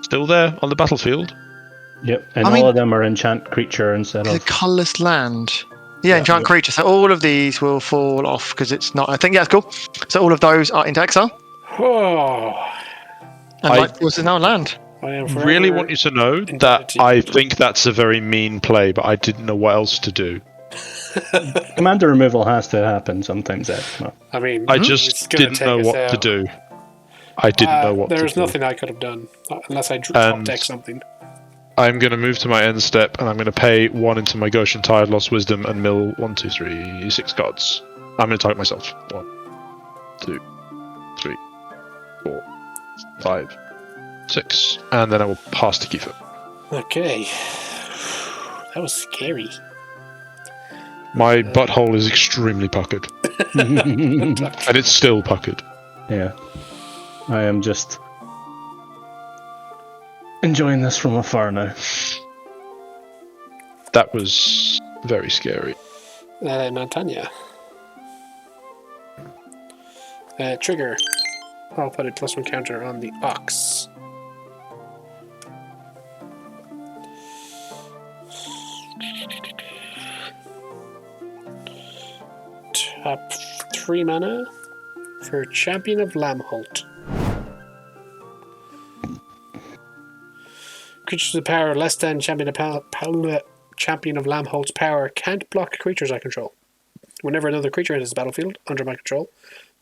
Still there on the battlefield. Yep, and I all mean- of them are enchant creature instead It's a of. colourless land. Yeah, enchant yeah. creature. So all of these will fall off because it's not. I think yeah, that's cool. So all of those are into exile, Oh, and I- Light-Paws is now land. I am forever Really want you to know indebted that to you. I think that's a very mean play, but I didn't know what else to do. Commander removal has to happen sometimes. Well, I mean, I it's just gonna didn't take know us what to out. do. I didn't know what to do. There's nothing I could have done unless I top And- deck something. I'm going to move to my end step, and I'm going to pay 1 into my Go-Shintai, Lost Wisdom, and mill 1, 2, 3, 6 cards. I'm going to target myself. 1, 2, 3, 4, 5, 6. And then I will pass to Kiefer. Okay, that was scary. My butthole is extremely puckered. And it's still puckered. yeah, I am just enjoying this from afar now. That was very scary. Montanya. Trigger. I'll put a +1 counter on the Ox. Top 3 mana for Champion of Lamholt. Creatures with power less than Champion of Lamholt's power can't block creatures I control. Whenever another creature enters the battlefield under my control,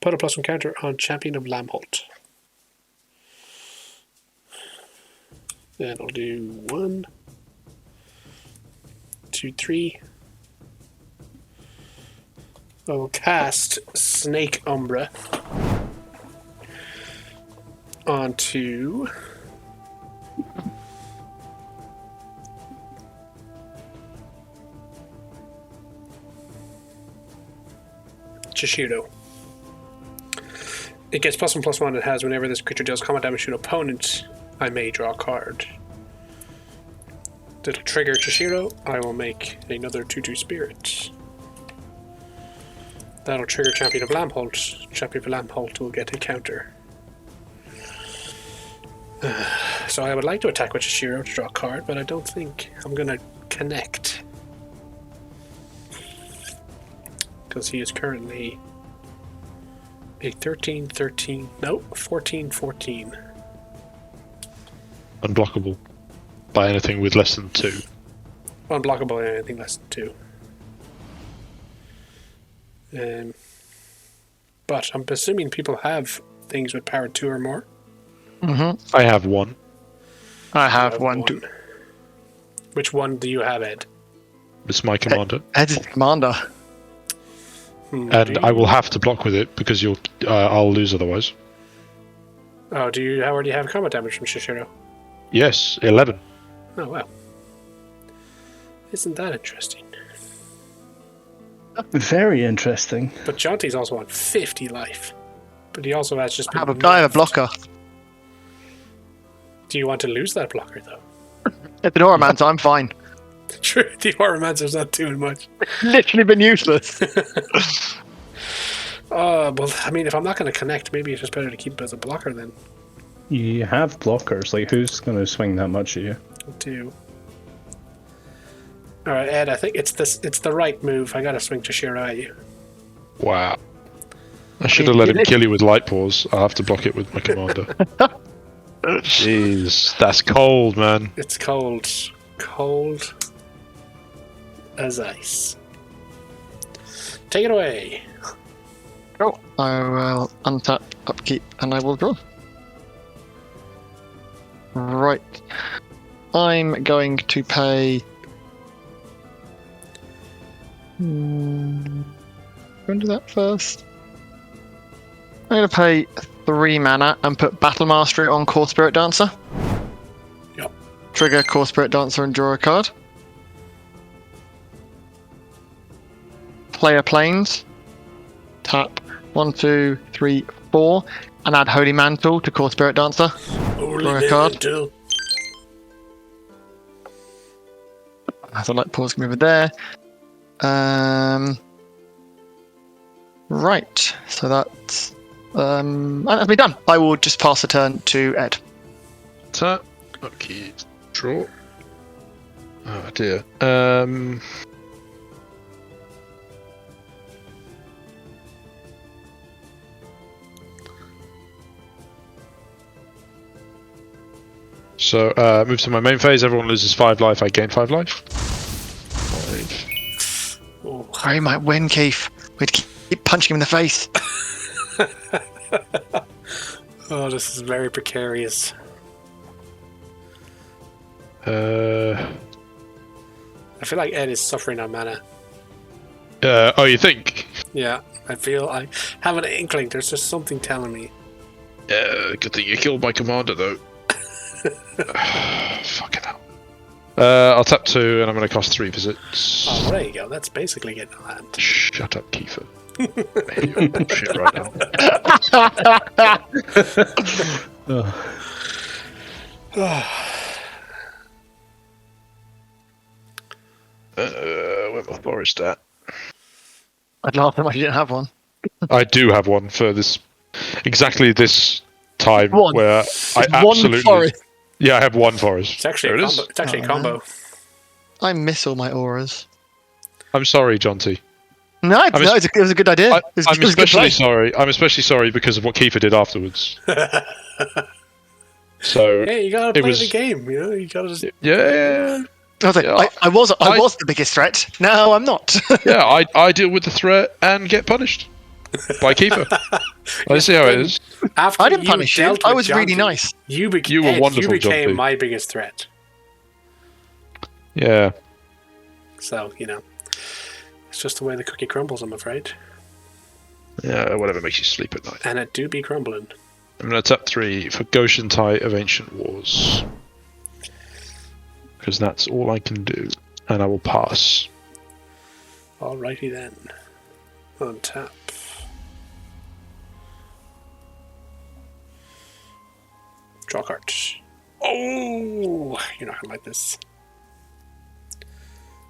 put a +1 counter on Champion of Lamholt. Then I'll do 1, 2, 3. I will cast Snake Umbra onto Chishiro. It gets +1/+1. It has whenever this creature deals combat damage to an opponent, I may draw a card. That'll trigger Chishiro. I will make another 2/2 spirit. That'll trigger Champion of Lamholt. Champion of Lamholt will get a counter. So I would like to attack with Chishiro to draw a card, but I don't think I'm gonna connect. Because he is currently a 13-13. No, 14-14. Unblockable by anything with less than 2. Unblockable in anything less than 2. But I'm assuming people have things with power 2 or more. I have 1. I have one. Two. Which one do you have, Ed? It's my commander. Ed's commander. And I will have to block with it because I'll lose otherwise. Oh, do you already have combat damage from Shishiro? Yes, 11. Oh, wow. Isn't that interesting? Very interesting. But Jaunty's also on 50 life. But he also has just I been have a blocker. Do you want to lose that blocker, though? It's an Aura so I'm fine. True, the Oromancer's not doing much. Literally been useless. Well, I mean, if I'm not going to connect, maybe it's just better to keep it as a blocker then. You have blockers. Like, who's going to swing that much at you? Do. Alright, Ed, I think it's the right move. I gotta swing Chishiro at you. Wow. I should have let him kill you with Light-Paws. I'll have to block it with my commander. Jeez, that's cold, man. It's cold. Cold as ice. Take it away. Cool. I will untap, upkeep, and I will draw. Right. I'm going to pay. Go and do that first. going to pay 3 mana and put Battle Mastery on Core Spirit Dancer. Yep. Trigger Core Spirit Dancer and draw a card. Player Planes. Tap 1, 2, 3, 4, and add Holy Mantle to Core Spirit Dancer. Draw a card. I thought Light-Paws can move it there. Right, so that's me done. I will just pass the turn to Ed. Tap. Okay. Draw. Oh dear. So, move to my main phase. Everyone loses 5 life. I gain 5 life. 5. Oh. I might win, Keith. We'd keep punching him in the face. Oh, this is very precarious. I feel like Ed is suffering on mana. Oh, you think? Yeah, I have an inkling. There's just something telling me. Good thing you killed my commander, though. Fucking hell. I'll tap 2 and I'm going to cost 3 visits. Oh, well, there you go. That's basically getting a land. Shut up, Kiefer. Shit right now. Where my forest at? I'd laugh how much you didn't have one. I do have one for this. Exactly this time One. where I One absolutely. forest. Yeah, I have one forest. It's actually There a it combo. is. It's actually a combo. I miss all my auras. I'm sorry, Jonty. No, it was a good idea. It was a good play. I'm especially sorry because of what Kiefer did afterwards. So Hey, you gotta play the game. You know, you gotta just. yeah. I was like, Yeah. I was the biggest threat. No, I'm not. Yeah, I deal with the threat and get punished by Kiefer. Let's see how it is. After I didn't punish you. dealt I with was really Jaunty, nice. You were Ed, wonderful, You became Jonty. my biggest threat. Yeah. So, it's just the way the cookie crumbles, I'm afraid. Yeah, whatever makes you sleep at night. And it do be crumbling. I'm going to tap 3 for Go-Shintai of Ancient Wars. Because that's all I can do. And I will pass. Alrighty then. On tap. Draw card. Oh! You're not gonna like this.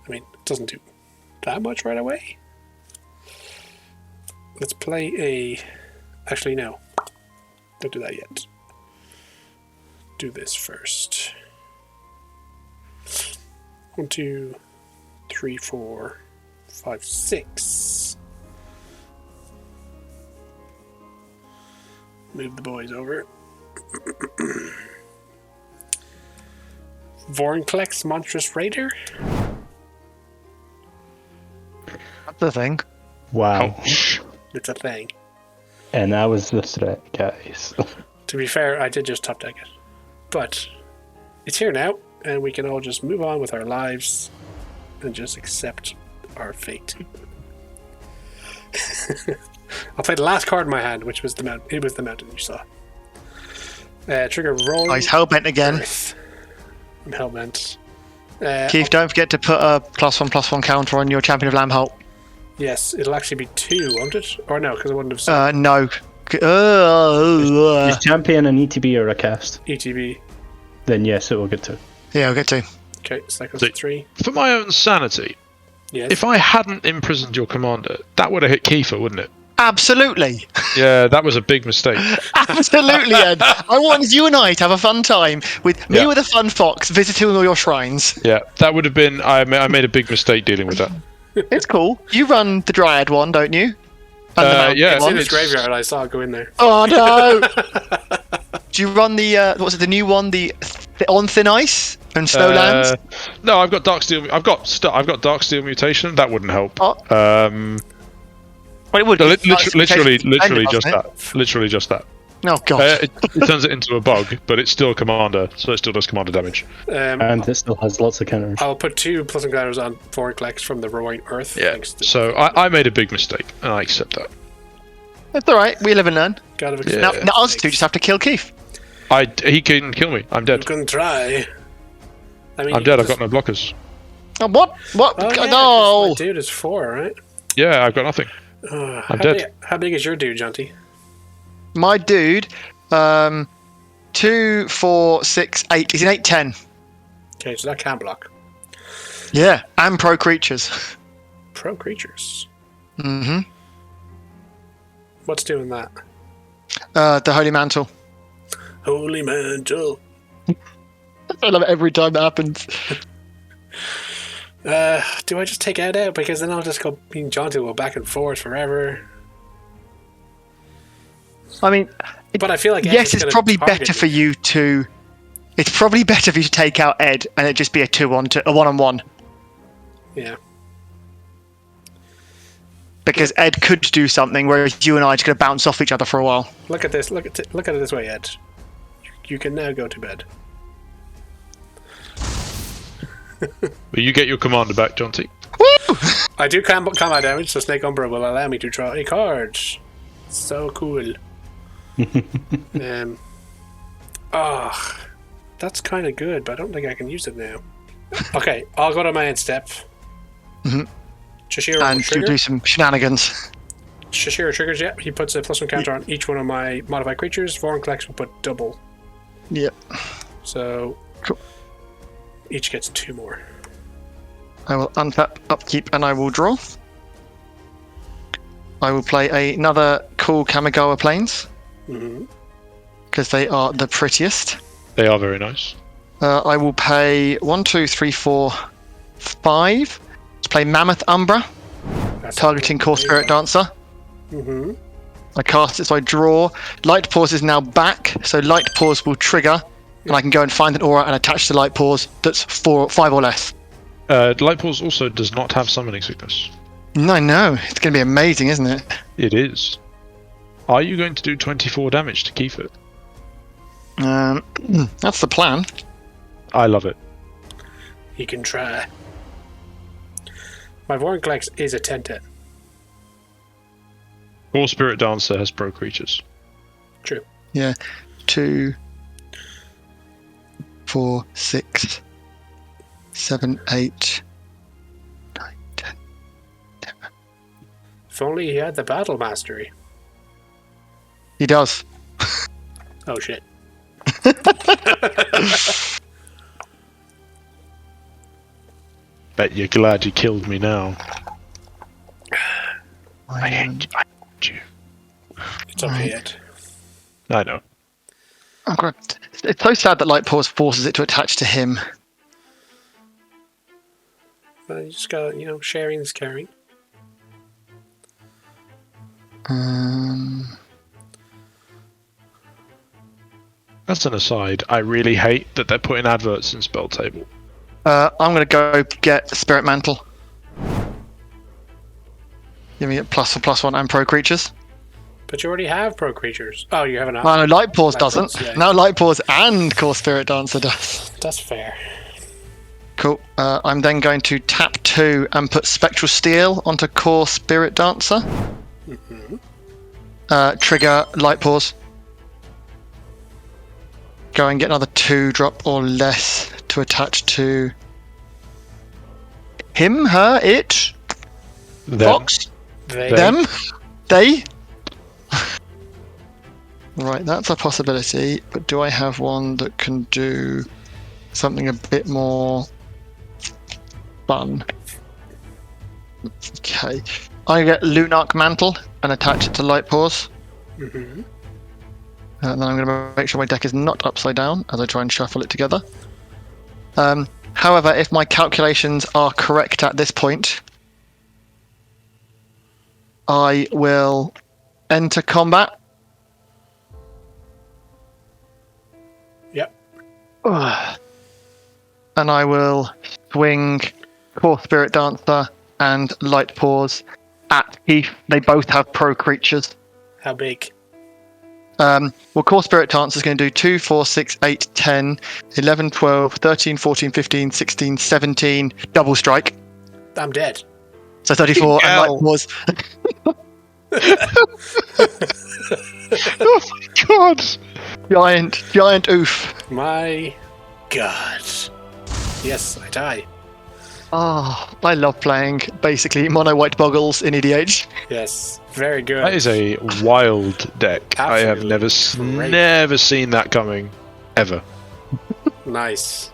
I mean, it doesn't do that much right away. Let's play a... Actually, no. Don't do that yet. Do this first. 1, 2, 3, 4, 5, 6. Move the boys over. Vornclex Monstrous Raider. That's the thing. Wow. Ouch. It's a thing. And that was the threat, guys. To be fair, I did just top deck it. But it's here now, and we can all just move on with our lives and just accept our fate. I'll play the last card in my hand, which was the mountain. It was the mountain you saw. Trigger roll. Oh, he's hellbent again. Earth. I'm hellbent. Keith, don't forget to put a +1/+1 counter on your Champion of Lambholt. Yes, it'll actually be 2, won't it? Or no, because I wouldn't have said No. If champion and ETB are a cast, ETB. then yes, it will get to. Yeah, I'll get to. Okay, so that goes So- to 3. For my own sanity, Yes. if I hadn't imprisoned your commander, that would have hit Kiefer, wouldn't it? Absolutely. Yeah, that was a big mistake. Absolutely, Ed. I wanted you and I to have a fun time with me Yeah. with a fun fox visiting all your shrines. Yeah, that would have been... I made a big mistake dealing with that. It's cool. You run the Dryad one, don't you? And the mountain yeah, It's one. in its graveyard. I saw it go in there. Oh no! Do you run the what's it? The new one, the on thin ice and snowlands? No, I've got Dark Steel. I've got Dark Steel Mutation. That wouldn't help. Oh. Well, it would. No, be nice literally mutation, just doesn't it? that. Literally just that. Oh god. It turns it into a bug, but it's still a commander, so it still does commander damage. And it still has lots of counters. I'll put 2 + counters on Vornclex from the Roaring Earth. Yeah. Thanks to... So I made a big mistake, and I accept that. It's all right. We live and learn. God of Yeah. Now Extreme us Stakes. two just have to kill Keith. He can kill me. I'm You dead. can try. I mean, I'm you dead. can I've got no blockers. Oh, what? What? Oh, yeah, 'cause No! my dude is 4, right? Yeah, I've got nothing. I'm dead. How big is your dude, Jonty? My dude, 2, 4, 6, 8. He's an 8-10. Okay, so that can block. Yeah, and pro creatures. Pro creatures. Mm-hmm. What's doing that? The Holy Mantle. Holy mantle. I love it every time that happens. Do I just take Ed out? Because then I'll just go being Jaunty will back and forth forever. I mean, But I feel like Ed yes, is it's gonna probably target better for me. you to. It's probably better for you to take out Ed and it just be a 2-on-2, a 1-on-1. Yeah. Because Ed could do something, whereas you and I are just going to bounce off each other for a while. Look at this. Look at it this way, Ed. You can now go to bed. But you get your commander back, Jonty. Woo! I do combat damage, so Snake Umbra will allow me to draw a card. So cool. That's kind of good, but I don't think I can use it now. Okay, I'll go to my end step. Mhm. Chishiro And to trigger. do some shenanigans. Shishiro triggers, yeah. He puts a +1 counter on each one of my modified creatures. Foreign collects will put double. Yep. So Cool. each gets 2 more. I will untap, upkeep, and I will draw. I will play another cool Kamigawa Plains, Mm-hmm. because they are the prettiest. They are very nice. I will pay 1, 2, 3, 4, 5 to play Mammoth Umbra, targeting Core Spirit Dancer. Mm-hmm. I cast it, so I draw. Light-Paws is now back, so Light-Paws will trigger, and I can go and find an aura and attach to Light-Paws that's 5 or less. Light-Paws also does not have summoning sickness. No, it's going to be amazing, isn't it? It is. Are you going to do 24 damage to Kiefer? That's the plan. I love it. He can try. My Vorin Collects is a 10-10. Core Spirit Dancer has pro creatures. True. Yeah. 2, 4, 6, 7, 8, 9, 10. If only he had the Battle Mastery. He does. Oh shit. Bet you're glad you killed me now. I hate you. It's okay, Ed. I know. Oh, God. It's so sad that Light-Paws forces it to attach to him. Well, you just got, sharing is caring. That's an aside. I really hate that they're putting adverts in Spell Table. I'm going to go get Spirit Mantle. Give me a +1 and pro creatures. But you already have pro creatures. Oh, you have an Oh, no, Light-Paws Light-Paws, doesn't. yeah. Now Light-Paws and Core Spirit Dancer does. That's fair. Cool. I'm then going to tap 2 and put Spectral Steel onto Core Spirit Dancer. Trigger Light-Paws. Go and get another 2-drop or less to attach to him, her, it, fox, them, they. Right, that's a possibility, but do I have one that can do something a bit more fun? Okay. I get Lunarch Mantle and attach it to Light-Paws. Mm-hmm. And then I'm going to make sure my deck is not upside down as I try and shuffle it together. However, if my calculations are correct at this point, I will enter combat. Yep. And I will swing Core Spirit Dancer and Light-Paws at Heath. They both have pro creatures. How big? Well, Core Spirit Dancer is going to do 2, 4, 6, 8, 10, 11, 12, 13, 14, 15, 16, 17, double strike. I'm dead. So 34 and Ow. Light-Paws. god! Giant oof. My god. Yes, I die. Oh, I love playing basically mono white boggles in EDH. Yes, very good. That is a wild deck. I have Absolutely great. never seen that coming, ever. Nice.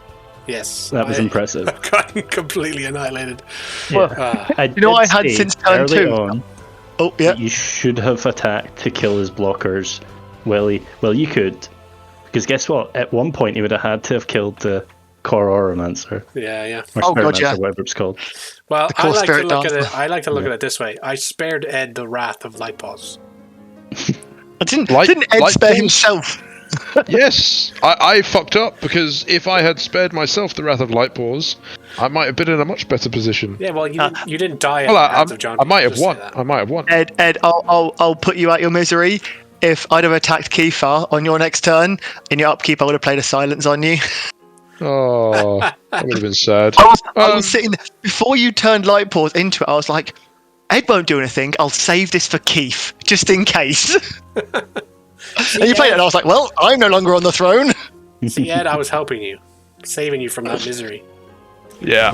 Yes. That was impressive. I've gotten completely annihilated. Well, I you know what did I had say since turn early 2? on Oh, yeah. that you should have attacked to kill his blockers. Well, you could. Because guess what? At one point, he would have had to have killed the Core Oromancer. Yeah. Or Oh, God, Spiromancer, yeah. whatever it's called. Well, I core like to spirit look at dancer. it. I like to look at it this way. I spared Ed the wrath of Light-Paws. Didn't Light- Ed Light spare balls. himself? Yes, I fucked up because if I had spared myself the wrath of Light-Paws, I might have been in a much better position. Yeah, well, you didn't die at Well, the hands of Jonty. I might have Just say won. that. I might have won. Ed, I'll put you out your misery. If I'd have attacked Kiefer on your next turn, in your upkeep, I would have played a silence on you. Oh, that would have been sad. I was sitting there, before you turned Light-Paws into it, I was like, Ed won't do anything. I'll save this for Keith, just in case. And you played it, and I was like, well, I'm no longer on the throne. See, Ed, I was helping you, saving you from that misery. Yeah.